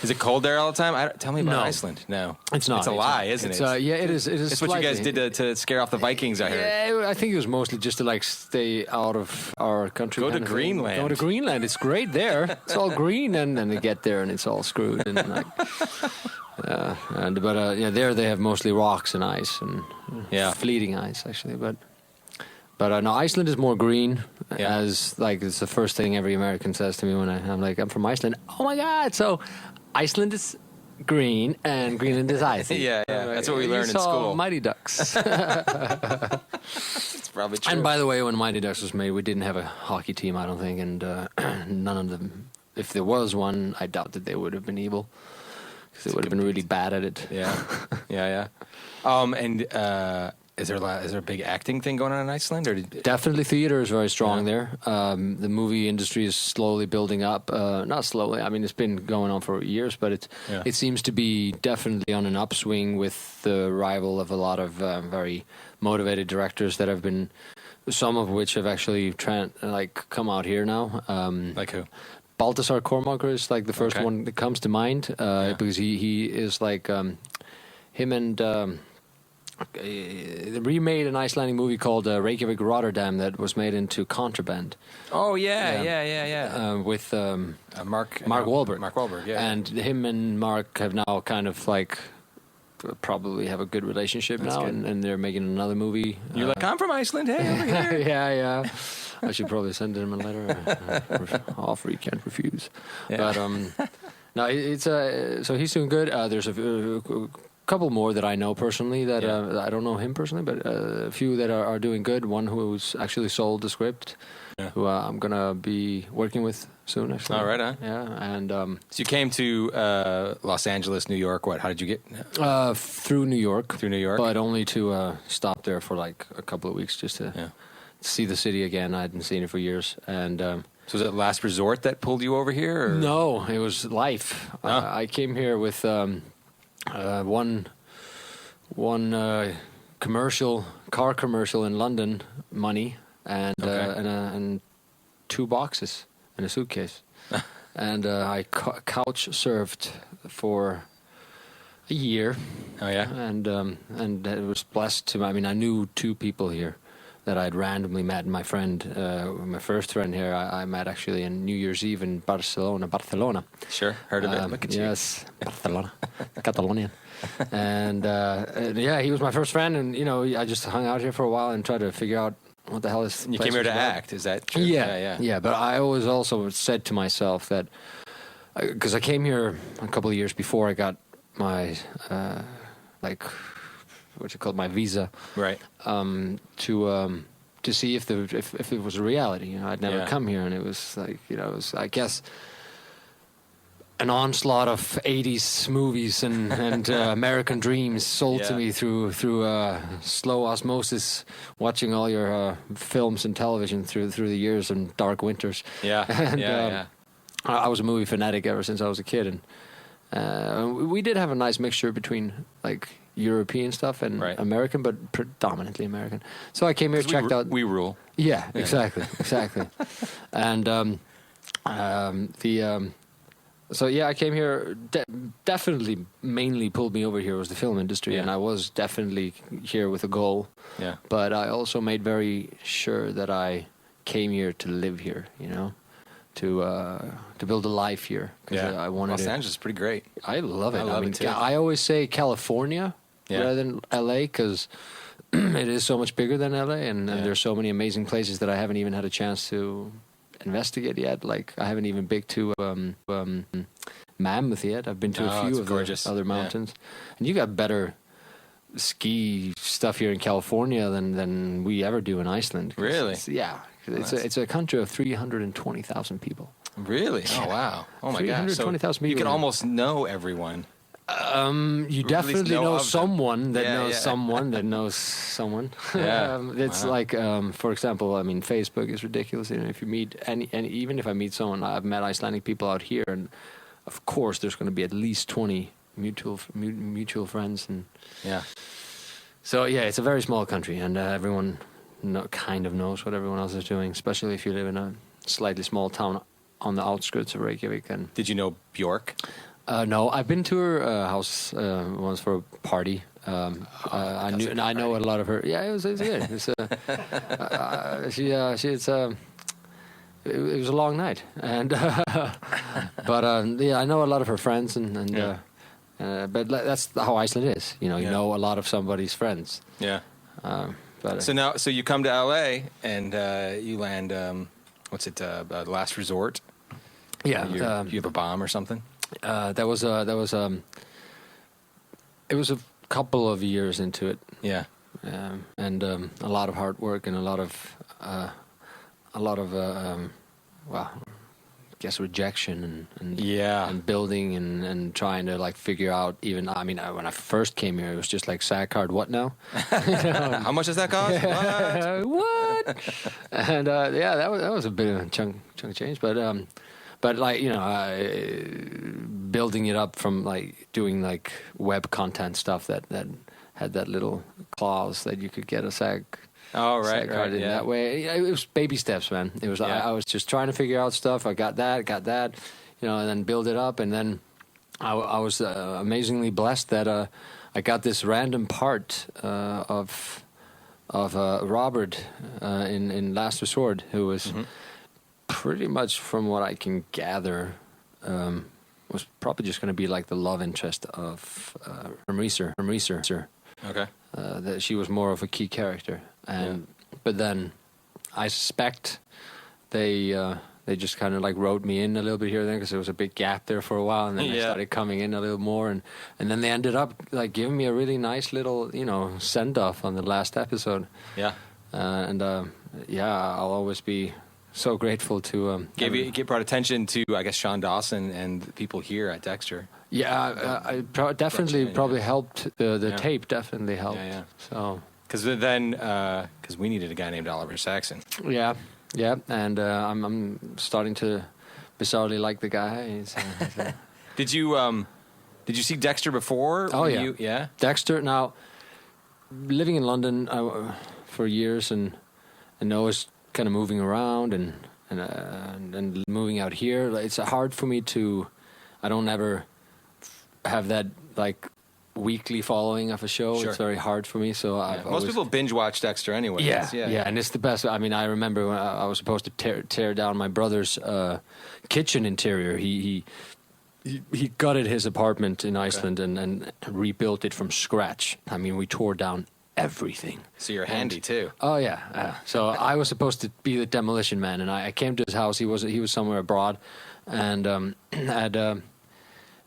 Is it cold there all the time? Tell me about No. Iceland. No. It's not. It's a lie, isn't it? Yeah, it is. It is. It's what you guys did to scare off the Vikings, I heard. Yeah, I think it was mostly just to like stay out of our country. Go to kind of thing. Greenland. Go to Greenland. It's great there. It's all green, and then they get there and it's all screwed. And like, there they have mostly rocks and ice and fleeting ice actually. But no, Iceland is more green. Yeah. As like it's the first thing every American says to me when I'm like, I'm from Iceland. Oh my God! So Iceland is green and Greenland is icy. Yeah. That's what we learn in saw school. Mighty Ducks. It's probably true. And by the way, when Mighty Ducks was made, we didn't have a hockey team, I don't think, and none of them. If there was one, I doubt that they would have been evil, because they would have been really bad at it. Yeah. Is there a big acting thing going on in Iceland? Or Definitely theater is very strong there. The movie industry is slowly building up. Not slowly, I mean, it's been going on for years, but it seems to be definitely on an upswing with the arrival of a lot of very motivated directors that have been, some of which have actually come out here now. like who? Baltasar Kormákur is like the first one that comes to mind, because he is like him and... they remade an Icelandic movie called Reykjavik Rotterdam that was made into Contraband. Oh yeah. With Mark Wahlberg. Mark Wahlberg, yeah. And him and Mark have now kind of like probably have a good relationship now, and they're making another movie. You're like, I'm from Iceland, hey, over here. Yeah. I should probably send him a letter. Offer he can't refuse. Yeah. But no, it's so he's doing good. There's a couple more that I know personally that I don't know him personally, but a few that are doing good. One who's actually sold the script, who I'm gonna be working with soon. Actually, all right, huh? Yeah, and so you came to Los Angeles, New York. What? How did you get? Through New York. Through New York, but only to stop there for like a couple of weeks just to see the city again. I hadn't seen it for years, and. So was it Last Resort that pulled you over here? Or? No, it was Life. I came here with one car commercial in London money and 2 boxes and a suitcase, and I couch surfed for a year. Oh yeah, and it was blessed to. I mean, I knew 2 people here that I'd randomly met. My friend, my first friend here, I met actually in New Year's Eve in Barcelona. Sure, heard of it. Look at you. Yes, Barcelona, Catalonian. And he was my first friend, and I just hung out here for a while and tried to figure out what the hell is. You came here to act, is that true? Yeah. But I always also said to myself that because I came here a couple of years before I got my my visa, right? To see if it was a reality. I'd never come here, and it was like it was, I guess, an onslaught of 80s movies and American dreams sold to me through slow osmosis, watching all your films and television through the years and dark winters. I was a movie fanatic ever since I was a kid, and we did have a nice mixture between like European stuff and Right. American, but predominantly American. So I came here, 'Cause checked out. We rule. Yeah, exactly. And so yeah, I came here. Definitely, mainly pulled me over here was the film industry, and I was definitely here with a goal. Yeah. But I also made very sure that I came here to live here. You know, to build a life here. 'Cause I wanted Los to. Angeles is pretty great. I love it. I love mean, it too. I always say California rather than LA because it is so much bigger than LA, and there's so many amazing places that I haven't even had a chance to investigate yet. Like I haven't even been to Mammoth yet. I've been to a few it's of gorgeous. the other mountains, and you got better ski stuff here in California than we ever do in Iceland. 'Cause Really? It's a country of 320,000 people. Really? Oh wow! Oh my gosh! So 320,000 you people. can almost know everyone. You definitely know know of them. someone that Yeah, knows yeah. someone that knows someone. Yeah. It's like, for example, I mean, Facebook is ridiculous. You know, if you meet and even if I meet someone, I've met Icelandic people out here, and of course, there's going to be at least 20 mutual friends, and Yeah. so yeah, it's a very small country, and everyone kind of knows what everyone else is doing, especially if you live in a slightly small town on the outskirts of Reykjavik. And Did you know Bjork? no, I've been to her house once for a party. I know a lot of her. Yeah, it was good. It was a long night, and but yeah, I know a lot of her friends, but that's how Iceland is. You know, you know a lot of somebody's friends. Yeah. But So you come to LA and you land. What's it? Last Resort. yeah, You have a bomb or something. that was it was a couple of years into it. Yeah. And a lot of hard work and a lot of well, I guess rejection and and building and trying to like figure out. Even I mean, when I first came here, it was just like SAG card. What now? How much does that cost? What? What? And that was a bit of a chunk of change, but like, you know, building it up from like doing like web content stuff that had that little clause that you could get a SAG. Oh, right, SAG card in that way. It was baby steps, man. It was. I was just trying to figure out stuff. I got that, you know, and then build it up. And then I was amazingly blessed that I got this random part of Robert in Last Resort, who was pretty much, from what I can gather, was probably just going to be like the love interest of Reeser. Okay. That she was more of a key character, but then I suspect they just kind of like wrote me in a little bit here and there because there was a big gap there for a while, and then I started coming in a little more, and then they ended up like giving me a really nice little, you know, send off on the last episode. Yeah. I'll always be so grateful to Brought attention to, I guess, Sean Dawson and people here at Dexter. Yeah, I probably helped. The tape definitely helped. Yeah. So because we needed a guy named Oliver Saxon. yeah, and I'm starting to bizarrely like the guy. Did you see Dexter before? Oh yeah, yeah. Dexter. Now, living in London for years, and always kind of moving around and moving out here. It's hard for me to. I don't ever have that like weekly following of a show. Sure. It's very hard for me. So Most people binge watch Dexter anyway. Yeah, and it's the best. I mean, I remember when I was supposed to tear down my brother's kitchen interior. He gutted his apartment in Iceland and rebuilt it from scratch. I mean, we tore down everything. So you're handy too. Oh yeah. So I was supposed to be the demolition man, and I came to his house. He was somewhere abroad, and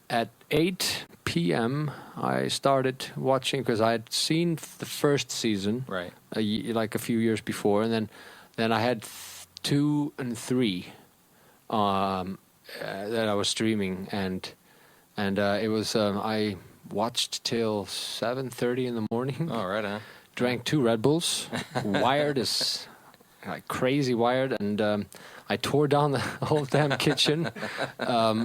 at 8 p.m. I started watching because I had seen the first season, right? Like a few years before, and then I had 2 and 3 that I was streaming, and it was I watched till 7:30 in the morning. Oh, right, huh? Drank 2 Red Bulls, wired as like crazy wired, and I tore down the whole damn kitchen,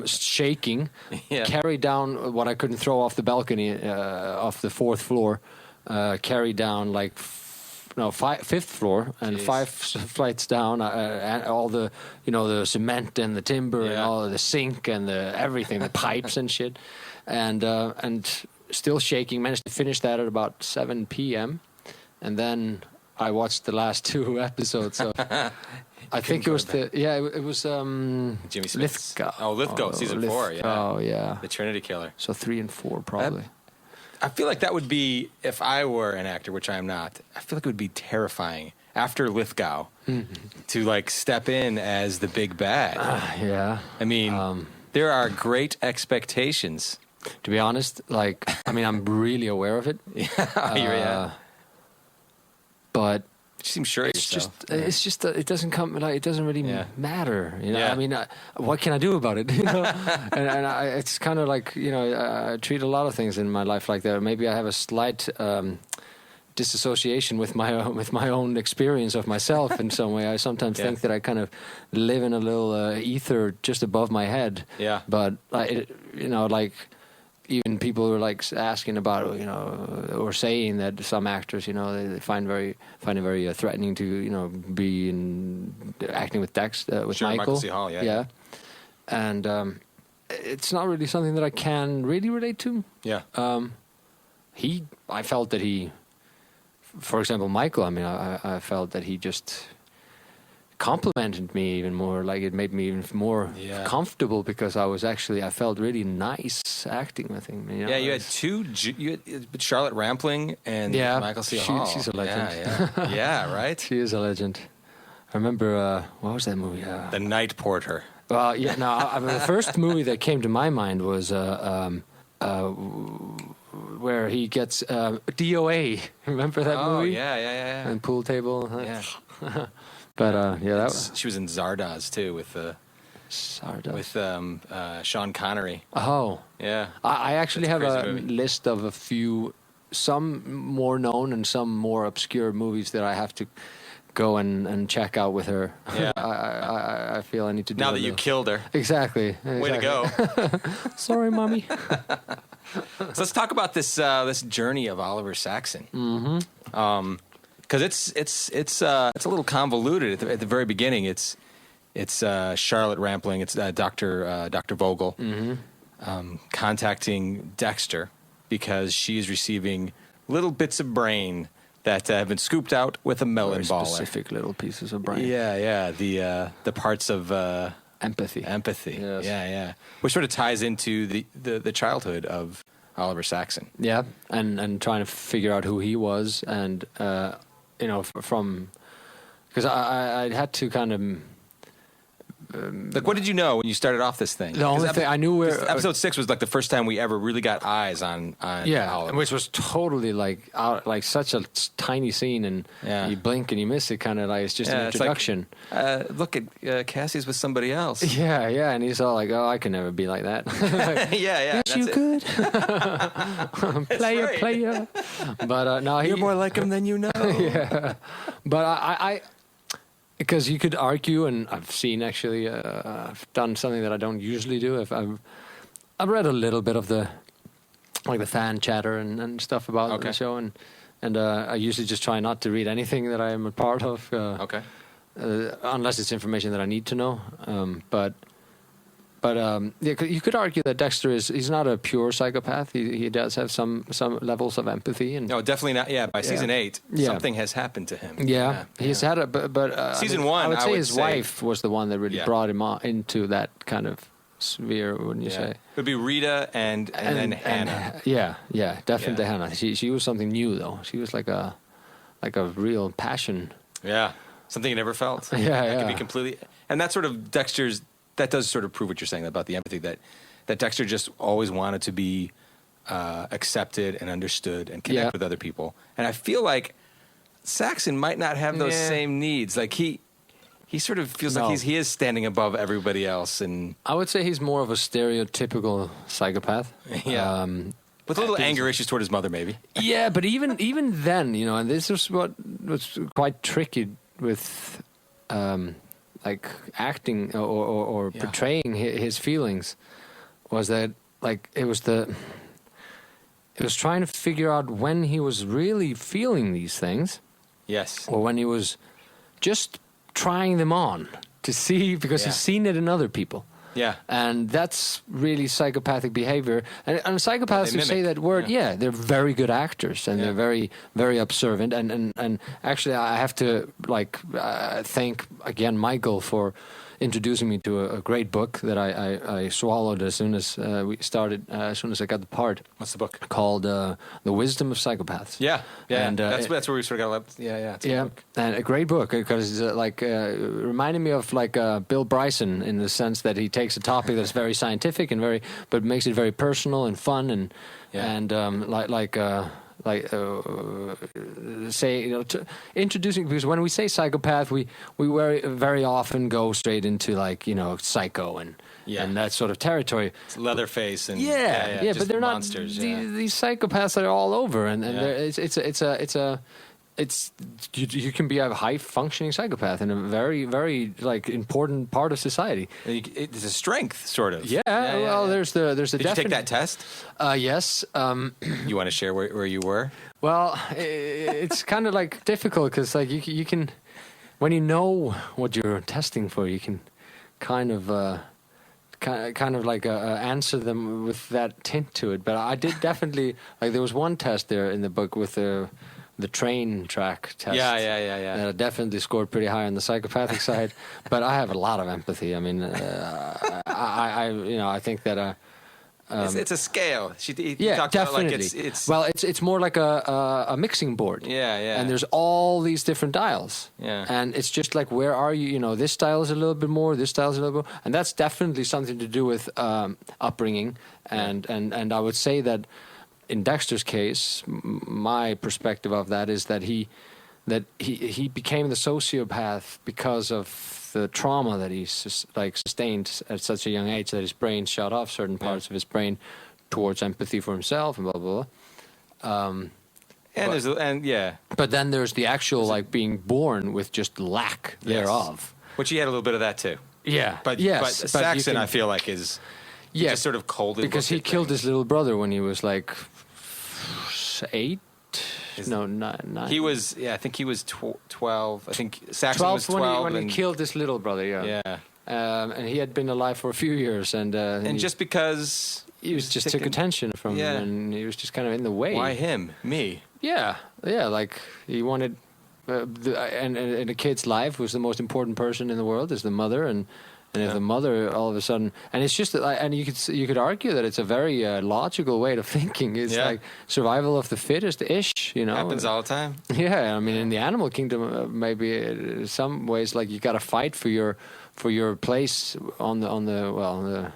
shaking, carried down what I couldn't throw off the balcony, off the 4th floor, carried down like, fifth floor and 5 flights down, and all the, the cement and the timber and all of the sink and the everything, the pipes and shit, and still shaking. Managed to finish that at about 7 p.m. and then I watched the last 2 episodes. So I think it was it was Jimmy Smith. Lithgow. Oh, Lithgow, season 4. Yeah. Oh yeah. The Trinity Killer. So 3 and 4 probably. I feel like that would be, if I were an actor, which I am not, I feel like it would be terrifying after Lithgow to like step in as the big bad. Yeah. I mean, there are great expectations. To be honest, like, I'm really aware of it. But you seem sure of yourself. It doesn't come, like, it doesn't really matter. What can I do about it? And it's kind of like, I treat a lot of things in my life like that. Maybe I have a slight disassociation with my own experience of myself in some way. I sometimes think that I kind of live in a little ether just above my head. Yeah. But even people who are like asking about, or saying that some actors, they find it very threatening to, be acting with with Michael. C. Hall, and it's not really something that I can really relate to. Yeah. I felt that he, for example, Michael. I felt that he just complimented me even more. Like, it made me even more comfortable because I felt really nice acting with him. You had Charlotte Rampling and Michael C. Hall. She's a legend. Yeah, right? She is a legend. I remember, what was that movie? The Night Porter. Well, the first movie that came to my mind was where he gets DOA. Remember that movie? Oh, yeah. And pool table. Yeah. But she was in Zardoz too with Sean Connery. Oh, yeah. I actually have a movie. list of a few, some more known and some more obscure movies that I have to go and check out with her. Yeah. I feel I need to do now that you killed her. Exactly. Way to go. Sorry, mommy. So let's talk about this journey of Oliver Saxon. Mm-hmm. Because it's a little convoluted at the very beginning. It's Charlotte Rampling. It's Dr. Vogel contacting Dexter because she is receiving little bits of brain that have been scooped out with a melon baller. Specific little pieces of brain. Yeah. The parts of empathy. Yes. Yeah. Which sort of ties into the childhood of Oliver Saxon. Yeah, and trying to figure out who he was and. From because I had to kind of like, what did you know when you started off this thing? The only thing I knew where episode 6 was like the first time we ever really got eyes on Oliver. Which was totally like such a tiny scene, and you blink and you miss it, kind of like it's just an introduction. Like, look at Cassie's with somebody else. Yeah, and he's all like, "Oh, I can never be like that." Like, yeah. Yes, you could. Player. But no, you're more like him than you know. Yeah, but I because you could argue, and I've seen actually, I've done something that I don't usually do. I've read a little bit of the fan chatter and stuff about the show, and I usually just try not to read anything that I am a part of. Unless it's information that I need to know. You could argue that Dexter he's not a pure psychopath. He does have some levels of empathy. And no, definitely not. Yeah, by season 8, something has happened to him. Yeah. He's had it, but season 1, I would say his wife was the one that really brought him into that kind of sphere. Wouldn't you say? It would be Rita and then Hannah. Yeah, definitely Hannah. She was something new though. She was like a real passion. Yeah, something you never felt. That could be completely, and that's sort of Dexter's. That does sort of prove what you're saying about the empathy, that Dexter just always wanted to be accepted and understood and connect with other people. And I feel like Saxon might not have those same needs. Like he sort of feels like he is standing above everybody else. And I would say he's more of a stereotypical psychopath. Yeah. With a little anger issues toward his mother, maybe. Yeah, but even then, and this was what was quite tricky with like acting or portraying his feelings was that like it was trying to figure out when he was really feeling these things. Yes. Or when he was just trying them on to see, because he's seen it in other people. Yeah. And that's really psychopathic behavior. And psychopaths who say that word, they're very good actors, and they're very, very observant. And actually, I have to thank again Michael for introducing me to a great book that I swallowed as soon as we started, as soon as I got the part. What's the book? Called The Wisdom of Psychopaths. Yeah, yeah. And, that's where we sort of got left. Yeah. It's a book. And a great book, because it's reminded me of Bill Bryson, in the sense that he takes a topic that's very scientific and but makes it very personal and fun and say, introducing, because when we say psychopath, we very often go straight into psycho and that sort of territory. It's Leatherface and but they're monsters. Not these psychopaths that are all over, and you can be a high functioning psychopath in a very, very important part of society. It's a strength, sort of. There's a Did you take that test? Yes. You want to share where you were? Well, it's kind of difficult, because you can, when you know what you're testing for, you can kind of answer them with that tint to it. But I did definitely there was one test there in the book with the train track test. Yeah. And I definitely scored pretty high on the psychopathic side, but I have a lot of empathy. I mean, I think that it's a scale. Definitely. It's more like a mixing board. Yeah. And there's all these different dials. Yeah. And it's just where are you? This style is a little bit more. This style is a little bit more. And that's definitely something to do with upbringing. And I would say that in Dexter's case, my perspective of that is that he became the sociopath because of the trauma that he sustained at such a young age, that his brain shut off certain parts of his brain towards empathy for himself and blah blah blah. But then there's the actual being born with just lack thereof, which he had a little bit of that too. Yeah, but Saxon, I feel like is just sort of cold, because he killed his little brother when he was 8. No, 9. He was, I think he was 12. I think Saxon was 12 when he killed his little brother. Yeah. And he had been alive for a few years, and just because he was just took attention from him, and he was just kind of in the way. Why him? Me? Yeah. He wanted, and in a kid's life was the most important person in the world is the mother, and if the mother all of a sudden, and it's just that, and you could argue that it's a very logical way of thinking. It's survival of the fittest ish, Happens all the time. Yeah, I mean, in the animal kingdom, maybe in some ways, you got to fight for your place on the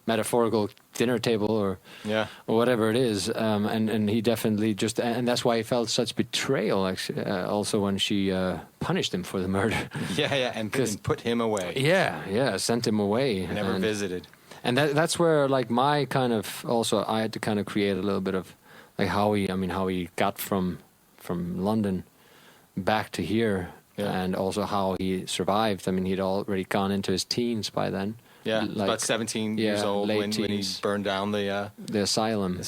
metaphorical dinner table or whatever it is, and he definitely and that's why he felt such betrayal actually, also when she punished him for the murder. And put him away. Sent him away, never visited. And that's where my kind of also I had to kind of create a little bit of how he got from London back to here, and also how he survived. I mean, he'd already gone into his teens by then. Yeah, about 17 years old when he burned down the asylum.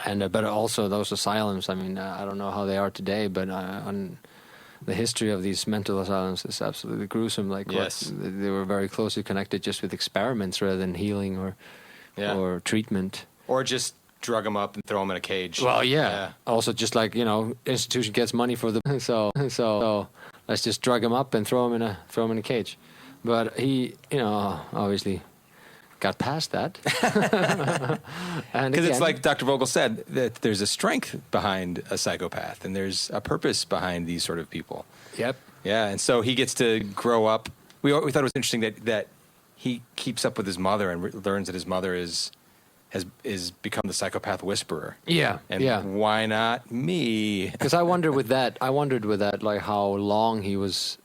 And but also those asylums. I mean, I don't know how they are today, but on the history of these mental asylums is absolutely gruesome. They were very closely connected just with experiments rather than healing or treatment, or just drug them up and throw them in a cage. Well, also just institution gets money for the so let's just drug them up and throw them in a cage. But he, obviously got past that. Because it's like Dr. Vogel said, that there's a strength behind a psychopath, and there's a purpose behind these sort of people. Yep. Yeah, and so he gets to grow up. We thought it was interesting that he keeps up with his mother and learns that his mother has become the psychopath whisperer. Yeah. And why not me? Because I wondered with that, how long he was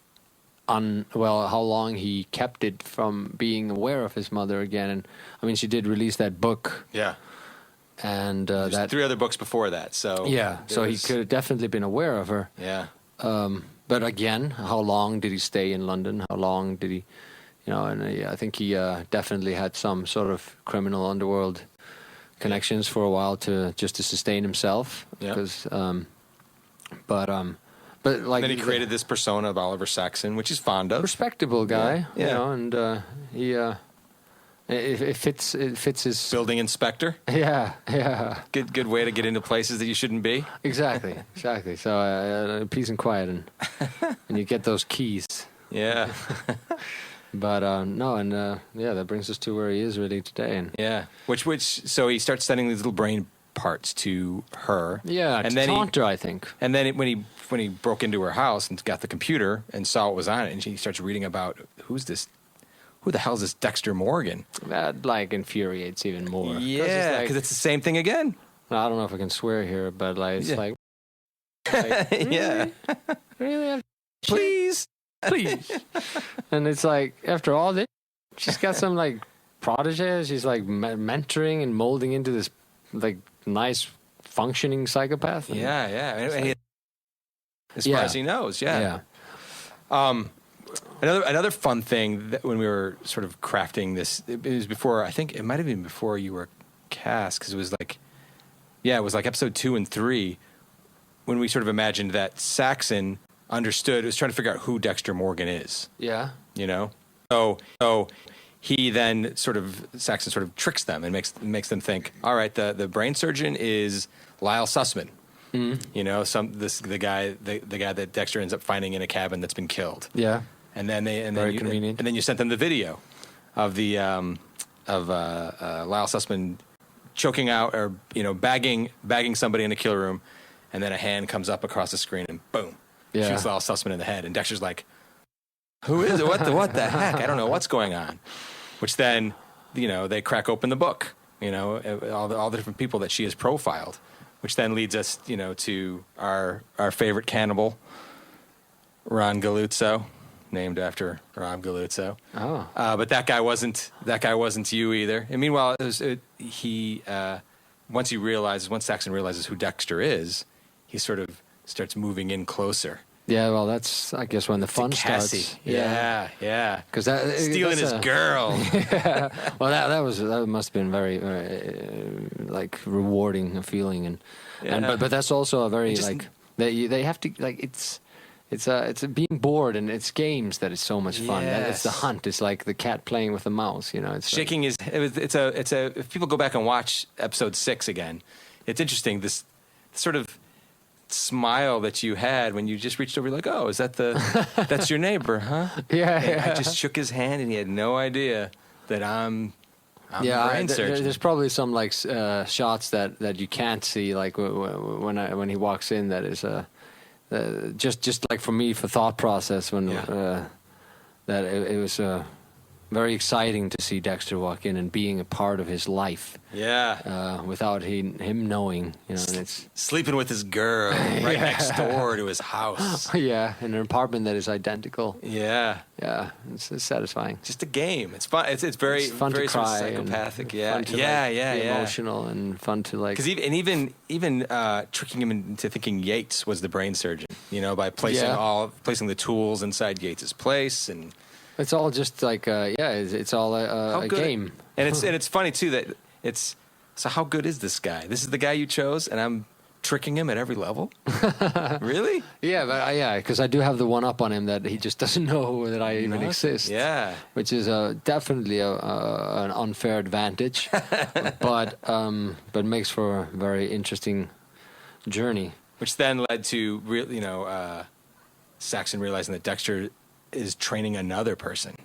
how long he kept it from being aware of his mother again. And I mean, she did release that book. Yeah. And there's 3 other books before that. So so he could have definitely been aware of her. Yeah. but again, how long did he stay in London? How long did he, and I think he definitely had some sort of criminal underworld connections for a while to sustain himself. Yeah. Because, but like And then he created this persona of Oliver Saxon, which he's fond of. respectable guy, Yeah. and he it fits his Building inspector. yeah. Good way to get into places that you shouldn't be. Exactly. So peace and quiet, and you get those keys. Yeah. But that brings us to where he is really today. And Yeah. So he starts sending these little brain parts to her. yeah, And to then taunt her, I think. And then when he broke into her house and got the computer and saw what was on it, and he starts reading about who the hell is this Dexter Morgan? That like infuriates even more. Yeah, because it's the same thing again. I don't know if I can swear here, but like it's Yeah. like Yeah. really, Please. please. And it's like after all this, she's got some like protege. She's like mentoring and molding into this like nice functioning psychopath. And- Yeah. As far as he knows, yeah. Another fun thing that when we were sort of crafting this, it was before, I think it might have been before you were cast, because it was like episode 2 and 3, when we sort of imagined that Saxon was trying to figure out who Dexter Morgan is, Yeah. So he then Saxon sort of tricks them and makes them think, all right, the brain surgeon is Lyle Sussman. Mm-hmm. The guy that Dexter ends up finding in a cabin that's been killed. Yeah. And then Very convenient. And then you sent them the video of the Lyle Sussman choking out or bagging somebody in a kill room, and then a hand comes up across the screen and boom, shoots Lyle Sussman in the head. And Dexter's like, "Who is it? What the heck? I don't know what's going on." Which then they crack open the book, all the different people that she has profiled, which then leads us to our favorite cannibal, Ron Galuzzo. Named after Rob Galuzzo. Oh. But that guy wasn't you either. And meanwhile, once Saxon realizes who Dexter is, he sort of starts moving in closer. Yeah, well, that's, I guess, when the fun Cassie. starts. Yeah. Because Stealing his girl. Yeah. Well, that must have been very, very like rewarding feeling, but that's also a very they have to like it's being bored, and it's games that is so much fun. It's the hunt. It's like the cat playing with the mouse. It's shaking his. It's a. If people go back and watch episode 6 again, it's interesting. This sort of smile that you had when you just reached over, like, oh, is that that's your neighbor, huh? Yeah. I just shook his hand, and he had no idea that I'm the brain surgeon. There's probably some like shots that you can't see, like when he walks in. That is just like for me, for thought process, when that it was very exciting to see Dexter walk in and being a part of his life. Yeah. Without him knowing, and it's sleeping with his girl right next door to his house. Yeah, in an apartment that is identical. Yeah. Yeah, it's satisfying. Just a game. It's fun. It's very fun very to sort of cry. psychopathic. And Yeah. fun to, be emotional and fun to like. Because even tricking him into thinking Yates was the brain surgeon, by placing the tools inside Yates's place, and it's all just like it's all a game. And it's funny too that so how good is this guy? This is the guy you chose, and I'm tricking him at every level. Really? Yeah, but because I do have the one up on him that he just doesn't know that I even exist. Yeah, which is definitely an unfair advantage, but makes for a very interesting journey. Which then led to Saxon realizing that Dexter is training another person.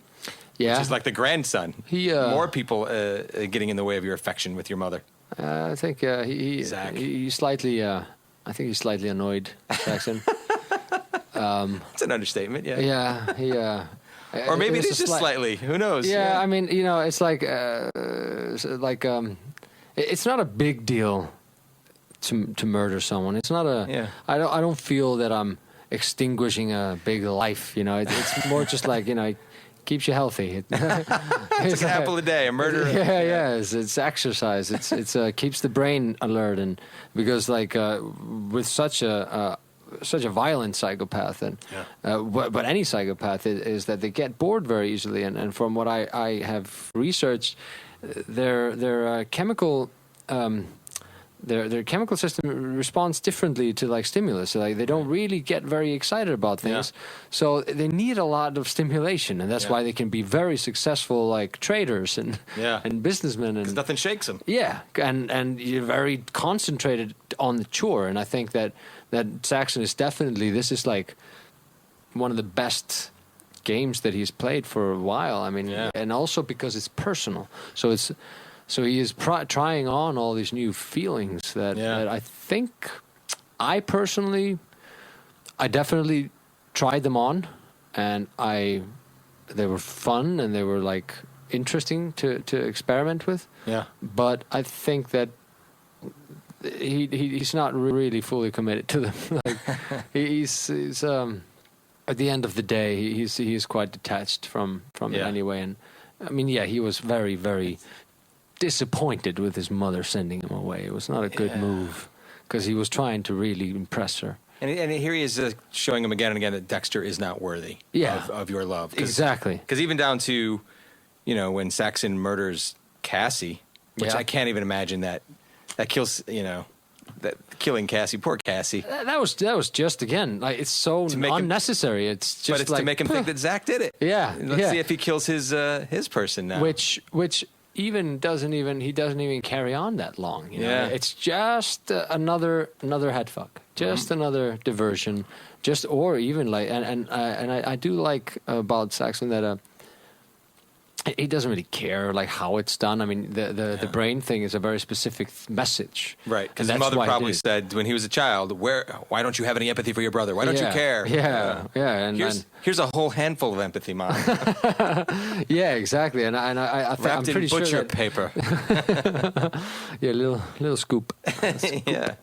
Yeah, which is like the grandson. More people getting in the way of your affection with your mother. I think he's slightly. I think he's slightly annoyed, Saxon. It's an understatement. Yeah. Yeah. He. Or maybe it is just slightly. Who knows? Yeah. I mean, it's like it's not a big deal to murder someone. It's not a. Yeah. I don't feel that I'm extinguishing a big life. It's more just like it keeps you healthy. It's like an apple a day, a murder. Yeah. It's exercise. It's keeps the brain alert, and because with such a such a violent psychopath, and but any psychopath is that they get bored very easily. And from what I have researched, their chemical. Their chemical system responds differently to like stimulus. So, like they don't really get very excited about things. So they need a lot of stimulation, and that's why they can be very successful like traders and businessmen. Because nothing shakes them. Yeah, and you're very concentrated on the chore. And I think that Saxon is definitely, this is like one of the best games that he's played for a while. I mean, and also because it's personal. So he is trying on all these new feelings that I think I definitely tried them on, and they were fun and they were like interesting to experiment with. Yeah. But I think that he's not really fully committed to them. Like he's at the end of the day he is quite detached from it anyway. And I mean, he was very, very disappointed with his mother sending him away. It was not a good move because he was trying to really impress her. And here he is showing him again and again that Dexter is not worthy of your love. Exactly. Because even down to, when Saxon murders Cassie, which I can't even imagine that kills, that killing Cassie, poor Cassie. That was just, again, like it's so unnecessary. It's just but it's to make him think that Zach did it. Yeah. Let's see if he kills his person now. Which he doesn't even carry on that long. It's just another head fuck, just another diversion, or even like and I do like about Saxon that he doesn't really care like how it's done. I mean, the brain thing is a very specific message, right? Because his mother probably said when he was a child, why don't you have any empathy for your brother? Why don't you care? Yeah. And here's a whole handful of empathy, Mom. Yeah, exactly. And I think I'm pretty butcher sure paper. Little scoop. Yeah.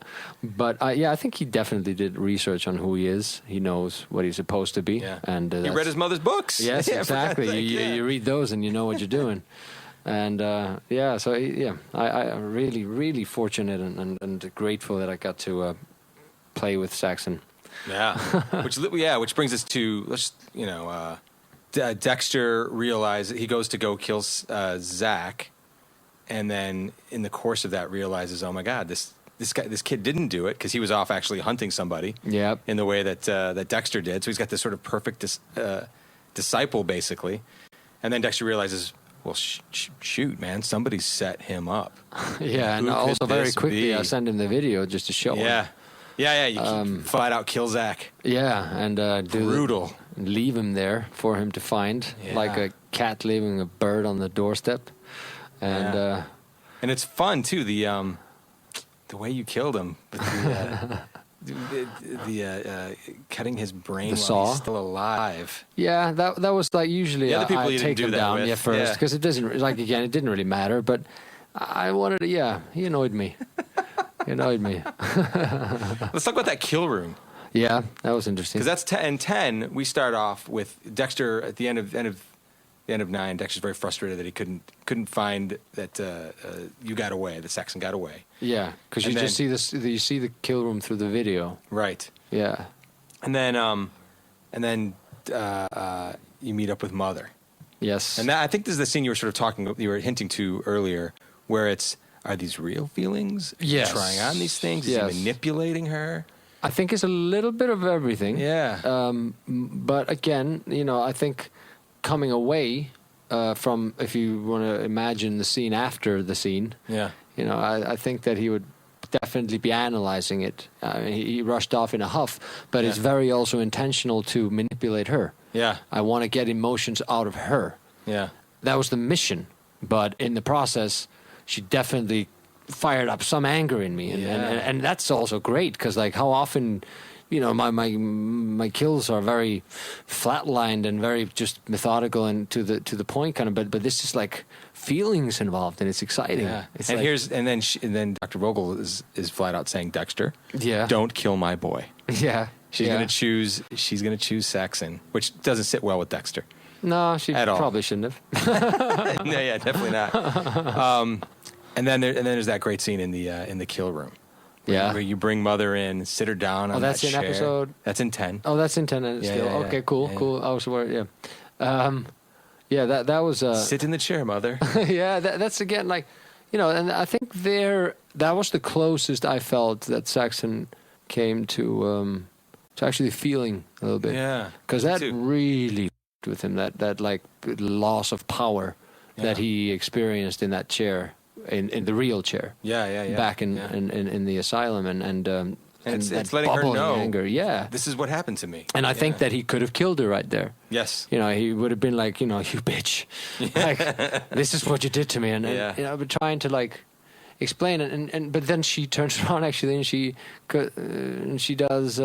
But I think he definitely did research on who he is. He knows what he's supposed to be. Yeah. And he read his mother's books. Yes, exactly. You read those and you know what you're doing. And I'm really, really fortunate and grateful that I got to play with Saxon. Yeah. Which brings us to Dexter realizes he goes to go kill Zach, and then in the course of that realizes, oh my God, this kid didn't do it because he was off actually hunting somebody. Yep. In the way that Dexter did. So he's got this sort of perfect disciple basically, and then Dexter realizes, well, shoot, man, somebody set him up. Yeah, and also very quickly I send him the video just to show him. Yeah. You flat out kill Zach. Yeah, and brutal. Leave him there for him to find, like a cat leaving a bird on the doorstep. And it's fun too. The way you killed him, the cutting his brain while he's still alive. Yeah, that was like usually I take him down first because it doesn't it didn't really matter. But I wanted to. Yeah, he annoyed me. Let's talk about that kill room. Yeah, that was interesting. Because that's 10. We start off with Dexter at the end of 9. Dexter's very frustrated that he couldn't find that you got away. That Saxon got away. Yeah, because you just see this. You see the kill room through the video. Right. Yeah. And then you meet up with Mother. Yes. And I think this is the scene you were hinting to earlier, where it's, are these real feelings? Yes. Trying on these things? Is he manipulating her? I think it's a little bit of everything. Yeah. But again, I think coming away from, if you want to imagine the scene after the scene, I think that he would definitely be analyzing it. He rushed off in a huff, but it's very also intentional to manipulate her. Yeah. I want to get emotions out of her. Yeah. That was the mission. But in the process, she definitely fired up some anger in me. And that's also great because, like, how often... my kills are very flatlined and very just methodical and to the point kind of, but this is like feelings involved and it's exciting. Yeah. It's and then Dr. Vogel is flat out saying, Dexter, don't kill my boy. Yeah. She's gonna choose Saxon, which doesn't sit well with Dexter. No, she probably shouldn't have. No, definitely not. And then there's that great scene in the kill room. Yeah. Where you bring Mother in, sit her down on that's that in chair. episode. That's in 10. Oh, that's in 10 Yeah, still. yeah, yeah. Okay, cool, Yeah, cool. I was worried. Yeah. Yeah, that was. Sit in the chair, Mother. Yeah, that's again like, and I think that was the closest I felt that Saxon came to actually feeling a little bit. Yeah, because me that too. really with him that like loss of power that he experienced in that chair, in the real chair. Yeah. Back in the asylum and it's that letting her bubbling know. anger. Yeah, This is what happened to me. and I think that he could have killed her right there. Yes. He would have been like, you bitch, like this is what you did to me, and but trying to like explain it, and but then she turns around actually, and she does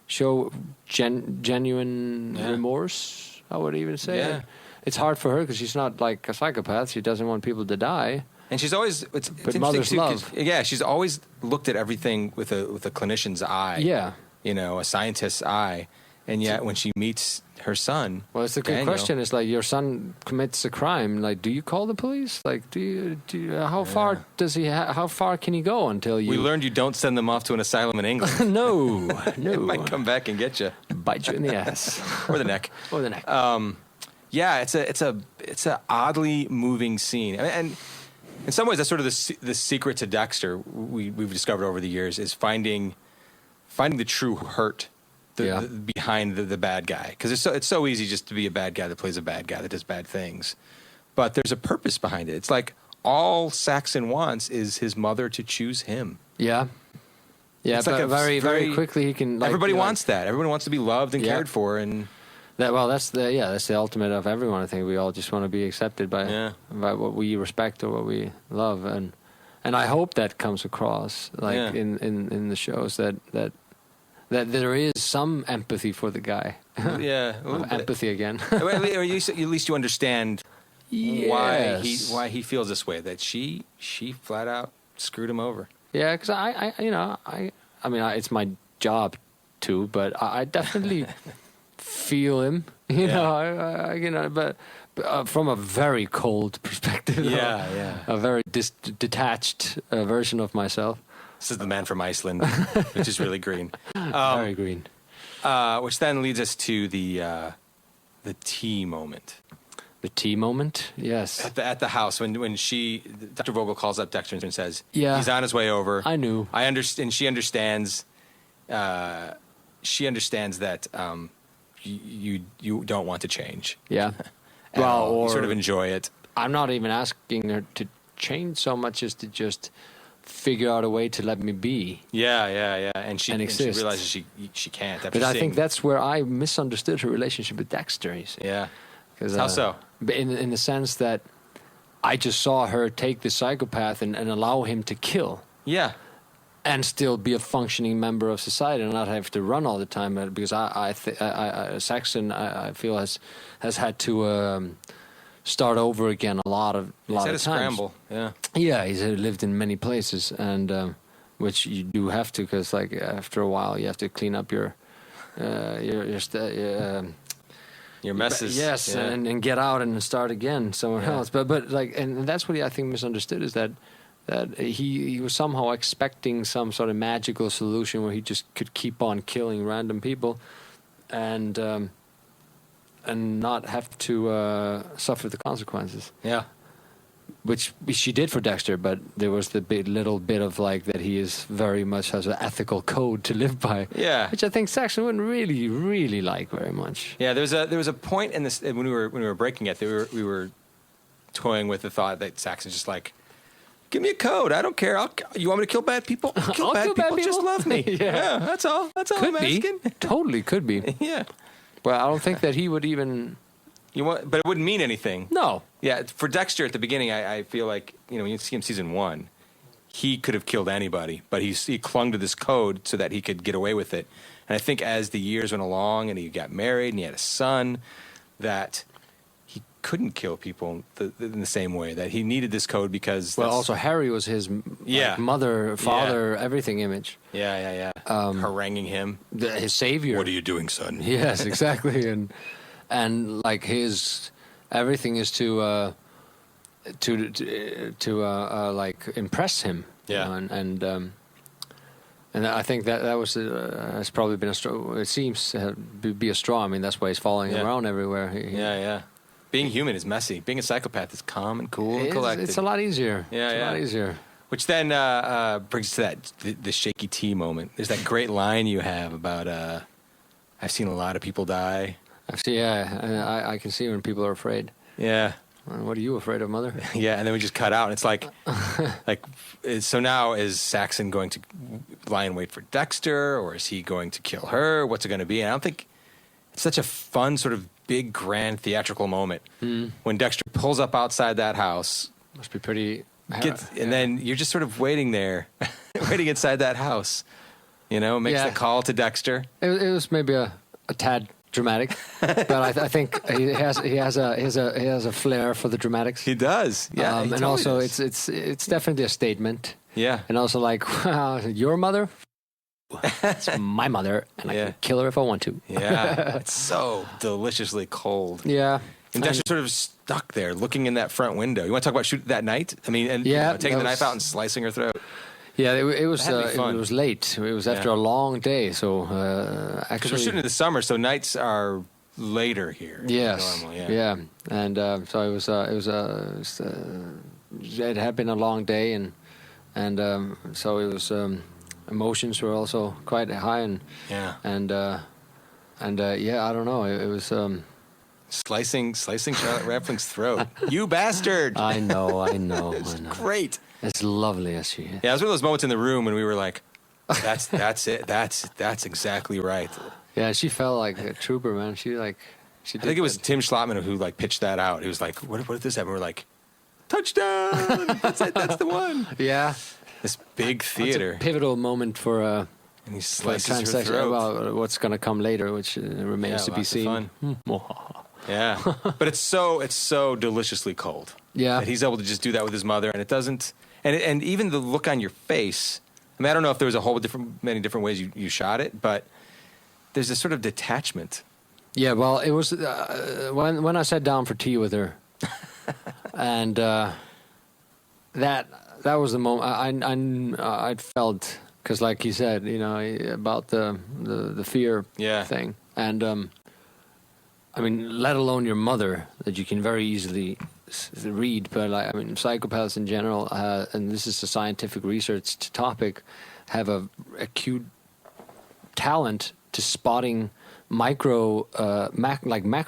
show genuine remorse. I would even say. Yeah. It's hard for her because she's not like a psychopath. She doesn't want people to die. And she's always it's But interesting mother's too, 'cause- love. Yeah, she's always looked at everything with a clinician's eye. Yeah. A scientist's eye. And yet when she meets her son, Well, it's a good Daniel, question. It's like your son commits a crime. Like, do you call the police? Like, how far does he? How far can he go until you? We learned you don't send them off to an asylum in England. no. It might come back and get you, Bite you in the ass or the neck. or the neck. Yeah, it's a oddly moving scene, and in some ways that's sort of the secret to Dexter. We've discovered over the years is finding the true hurt behind the bad guy, because it's so easy just to be a bad guy that plays a bad guy that does bad things, but there's a purpose behind it. It's like all Saxon wants is his mother to choose him. Yeah. Yeah, It's but like a very very- quickly he can. Like, Everybody be like- wants that. Everyone wants to be loved and Yeah. cared for, and That's the ultimate of everyone. I think we all just want to be accepted by what we respect or what we love, and I hope that comes across in the shows that there is some empathy for the guy. yeah, a little bit. Empathy again. Or at least you understand Yes. why he feels this way. That she flat out screwed him over. Yeah, because I mean, it's my job too, but I definitely feel him. But from a very cold perspective. A very detached version of myself. This is the man from Iceland, which is really green. Very green. Which then leads us to the tea moment. The tea moment, yes. At the house when Dr. Vogel calls up Dexter and says, he's on his way over. I knew. I understand. She understands. She understands that you don't want to change. Yeah. Or you sort of enjoy it. I'm not even asking her to change so much as to just figure out a way to let me be. Yeah. And she exist. realizes she can't. But I think that's where I misunderstood her relationship with Dexter. Yeah. How so? In the sense that I just saw her take the psychopath and allow him to kill. Yeah. And still be a functioning member of society and not have to run all the time. Because Saxon, I feel, has had to start over again a lot of times. Scramble. Yeah. Yeah, he's lived in many places, and which you do have to, because like after a while you have to clean up your messes. Yes, and get out and start again somewhere else. But like, and that's what I think misunderstood is that he was somehow expecting some sort of magical solution where he just could keep on killing random people, and not have to suffer the consequences. Yeah. Which she did for Dexter, but there was the little bit of like that he is very much has an ethical code to live by. Yeah. Which I think Saxon wouldn't really like very much. Yeah, there was a point in this when we were breaking it, we were toying with the thought that Saxon's just like, give me a code. I don't care. You want me to kill bad people? I'll kill bad people. Just love me. Yeah. That's all. That's all Could I'm be. asking. Totally could be. Yeah. Well, I don't think that he would even. But it wouldn't mean anything. No. Yeah, for Dexter at the beginning, I feel like when you see him season 1, he could have killed anybody, but he clung to this code so that he could get away with it. And I think as the years went along and he got married and he had a son, that he couldn't kill people in the same way, that he needed this code because... Well, also Harry was his mother, father, everything image. Yeah. Haranguing him. His savior. What are you doing, son? Yes, exactly. And like his everything is to like impress him. Yeah. And And I think that was has probably been it seems to be a straw. I mean, that's why he's following him around everywhere. Yeah. Being human is messy. Being a psychopath is calm and cool and collected. It's a lot easier. Yeah, it's a lot easier. Which then brings us to the shaky T moment. There's that great line you have about, I've seen a lot of people die. I can see when people are afraid. Yeah. What are you afraid of, Mother? Yeah, and then we just cut out, and it's like, so now is Saxon going to lie in wait for Dexter, or is he going to kill her? What's it going to be? And I don't think it's such a fun, sort of big, grand theatrical moment when Dexter pulls up outside that house. Must be pretty. And then you're just sort of waiting there, waiting inside that house. You know, makes the call to Dexter. It was maybe a tad dramatic, but I think he has a flair for the dramatics. He does, yeah. And totally also, does. it's definitely a statement. Yeah, and also like, wow, your mother, it's my mother, and I can kill her if I want to. Yeah, it's so deliciously cold. Yeah, and Dexter's sort of stuck there, looking in that front window. You want to talk about shoot that night? I mean, and taking the knife out and slicing her throat. Yeah, it was late. It was after a long day, so actually because we're shooting in the summer, so nights are later here. Yes, normally, and so it had been a long day, and so it was emotions were also quite high, and I don't know, it was. Slicing Charlotte Rampling's throat. You bastard! I know. It's great. As lovely as she is. Yeah, it was one of those moments in the room when we were like, "That's it. That's exactly right." Yeah, she felt like a trooper, man. I think it was Tim Schlotman who like pitched that out. He was like, "What if this happened?" We're like, "Touchdown! That's it. That's the one." Yeah, this big theater, it's a pivotal moment for. And he slices her throat. Well, what's going to come later, which remains to be seen. Yeah, but it's so deliciously cold. Yeah, that he's able to just do that with his mother, and it doesn't. And even the look on your face. I mean, I don't know if there was many different ways you shot it, but there's this sort of detachment. Yeah, well, it was when I sat down for tea with her, and that was the moment I felt, because, like you said, you know, about the fear thing, and I mean, let alone your mother, that you can very easily read, but I mean, psychopaths in general, and this is a scientific research topic, have a acute talent to spotting macro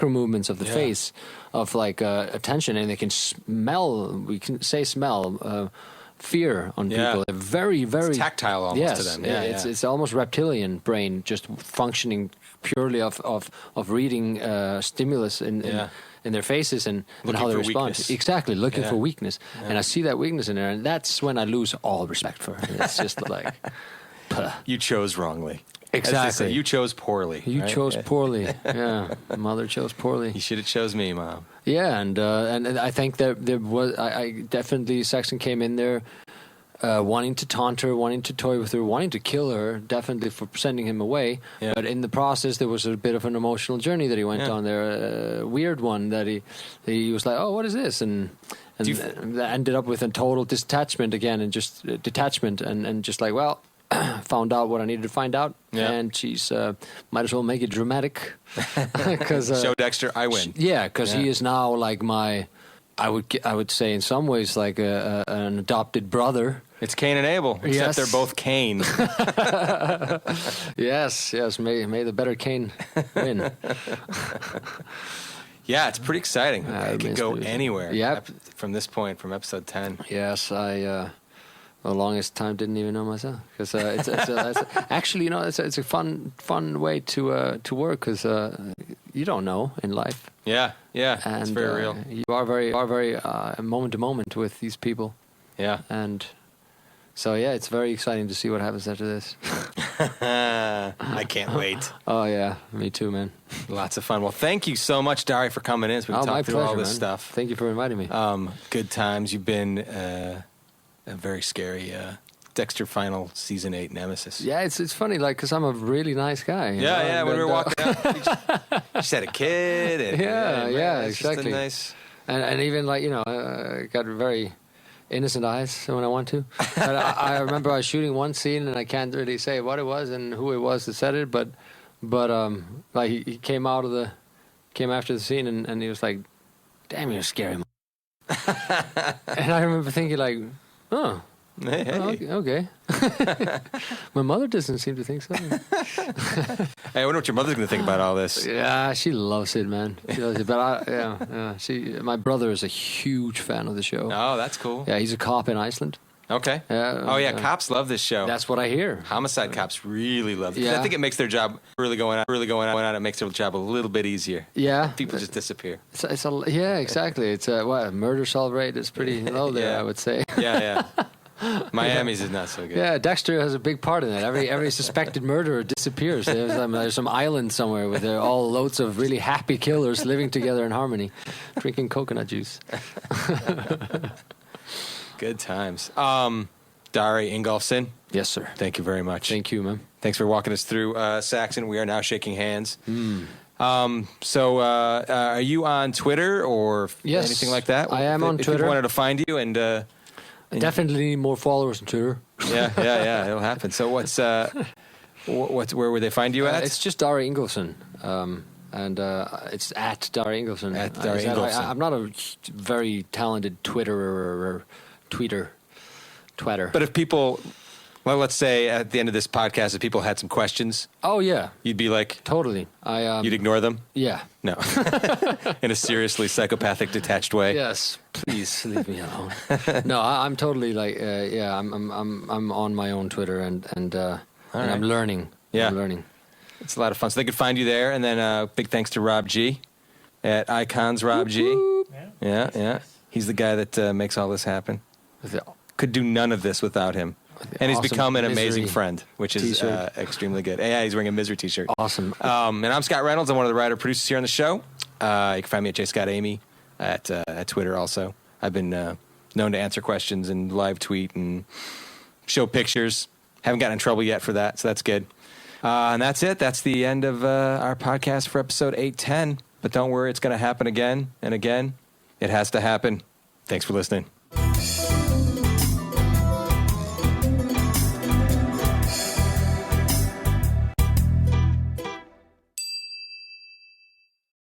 movements of the face, of like attention, and they can smell. We can say smell. Fear on people. They're very, very it's tactile almost to them. It's almost reptilian brain, just functioning purely of reading stimulus in their faces and how they respond. Weakness. Exactly, looking for weakness. And I see that weakness in there, and that's when I lose all respect for her. It's just like, you chose wrongly. Exactly. You chose poorly. You chose poorly. Yeah, mother chose poorly. You should have chose me, Mom. Yeah, and I think that there was. I definitely Saxon came in there wanting to taunt her, wanting to toy with her, wanting to kill her. Definitely for sending him away. Yeah. But in the process, there was a bit of an emotional journey that he went on there. A weird one that he was like, "Oh, what is this?" And that ended up with a total detachment again, and just detachment, and just like, well. Found out what I needed to find out, and she's might as well make it dramatic. Cause, show Dexter, I win. Because he is now like my, I would say in some ways like an adopted brother. It's Cain and Abel, except they're both Cain. Yes. May the better Cain win. Yeah, it's pretty exciting. It could go anywhere. Yep. From this point, from episode 10. Yes, the longest time didn't even know myself, because it's actually, you know, it's a fun way to work, because you don't know in life. Yeah, and it's very real. You are very moment to moment with these people. Yeah, and so it's very exciting to see what happens after this. I can't wait. Oh yeah, me too, man. Lots of fun. Well, thank you so much, Darri, for coming in. So we can talk through all this stuff. Thank you for inviting me. Good times. You've been a very scary Dexter final season 8 nemesis. Yeah, it's funny, like, because I'm a really nice guy. Yeah, when we were walking out, you just had a kid. And, exactly. Just a nice... And even, like, you know, got very innocent eyes when I want to. But I remember I was shooting one scene, and I can't really say what it was and who it was that said it, but like he came after the scene, and he was like, "Damn, you're scary." And I remember thinking like, "Oh, Hey. okay." My mother doesn't seem to think so. Hey, I wonder what your mother's going to think about all this. Yeah, she loves it, man. She loves it. But my brother is a huge fan of the show. Oh, that's cool. Yeah, he's a cop in Iceland. Okay. Cops love this show. That's what I hear. Homicide cops really love it. Yeah. I think it makes their job really going on. It makes their job a little bit easier. Yeah. People just disappear. Yeah, exactly. It's a murder solve rate is pretty low there, Yeah. I would say. Yeah. Miami's is not so good. Yeah, Dexter has a big part in that. Every suspected murderer disappears. There's some island somewhere with all loads of really happy killers living together in harmony, drinking coconut juice. Good times. Darri Ingolfsson. Yes, sir. Thank you very much. Thank you, man. Thanks for walking us through Saxon. We are now shaking hands. So are you on Twitter or Yes, anything like that? I am on if Twitter. People wanted to find you and Definitely need more followers on Twitter. yeah, it'll happen. So where would they find you at? It's just Darri Ingolfsson. And it's at Darri Ingolfsson. At Darri Ingolfsson. I'm not a very talented Twitterer or tweeter. But if people, well, let's say at the end of this podcast, if people had some questions, Oh yeah, you'd be like, totally. you'd ignore them? Yeah. No. In a seriously psychopathic, detached way. Yes, please leave me alone. No, I'm totally like, I'm on my own Twitter and I'm learning. Yeah. I'm learning. It's a lot of fun. So they could find you there. And then big thanks to Rob G at Icons Rob G. Yeah. He's the guy that makes all this happen. Could do none of this without him. And he's Awesome become an amazing Misery friend, which is t-shirt. extremely good. Yeah, he's wearing a Misery t-shirt. Awesome. And I'm Scott Reynolds. I'm one of the writer-producers here on the show. You can find me at JScottAmy at Twitter also. I've been known to answer questions and live tweet and show pictures. Haven't gotten in trouble yet for that, so that's good. And that's it. That's the end of our podcast for episode 810. But don't worry, it's going to happen again and again. It has to happen. Thanks for listening.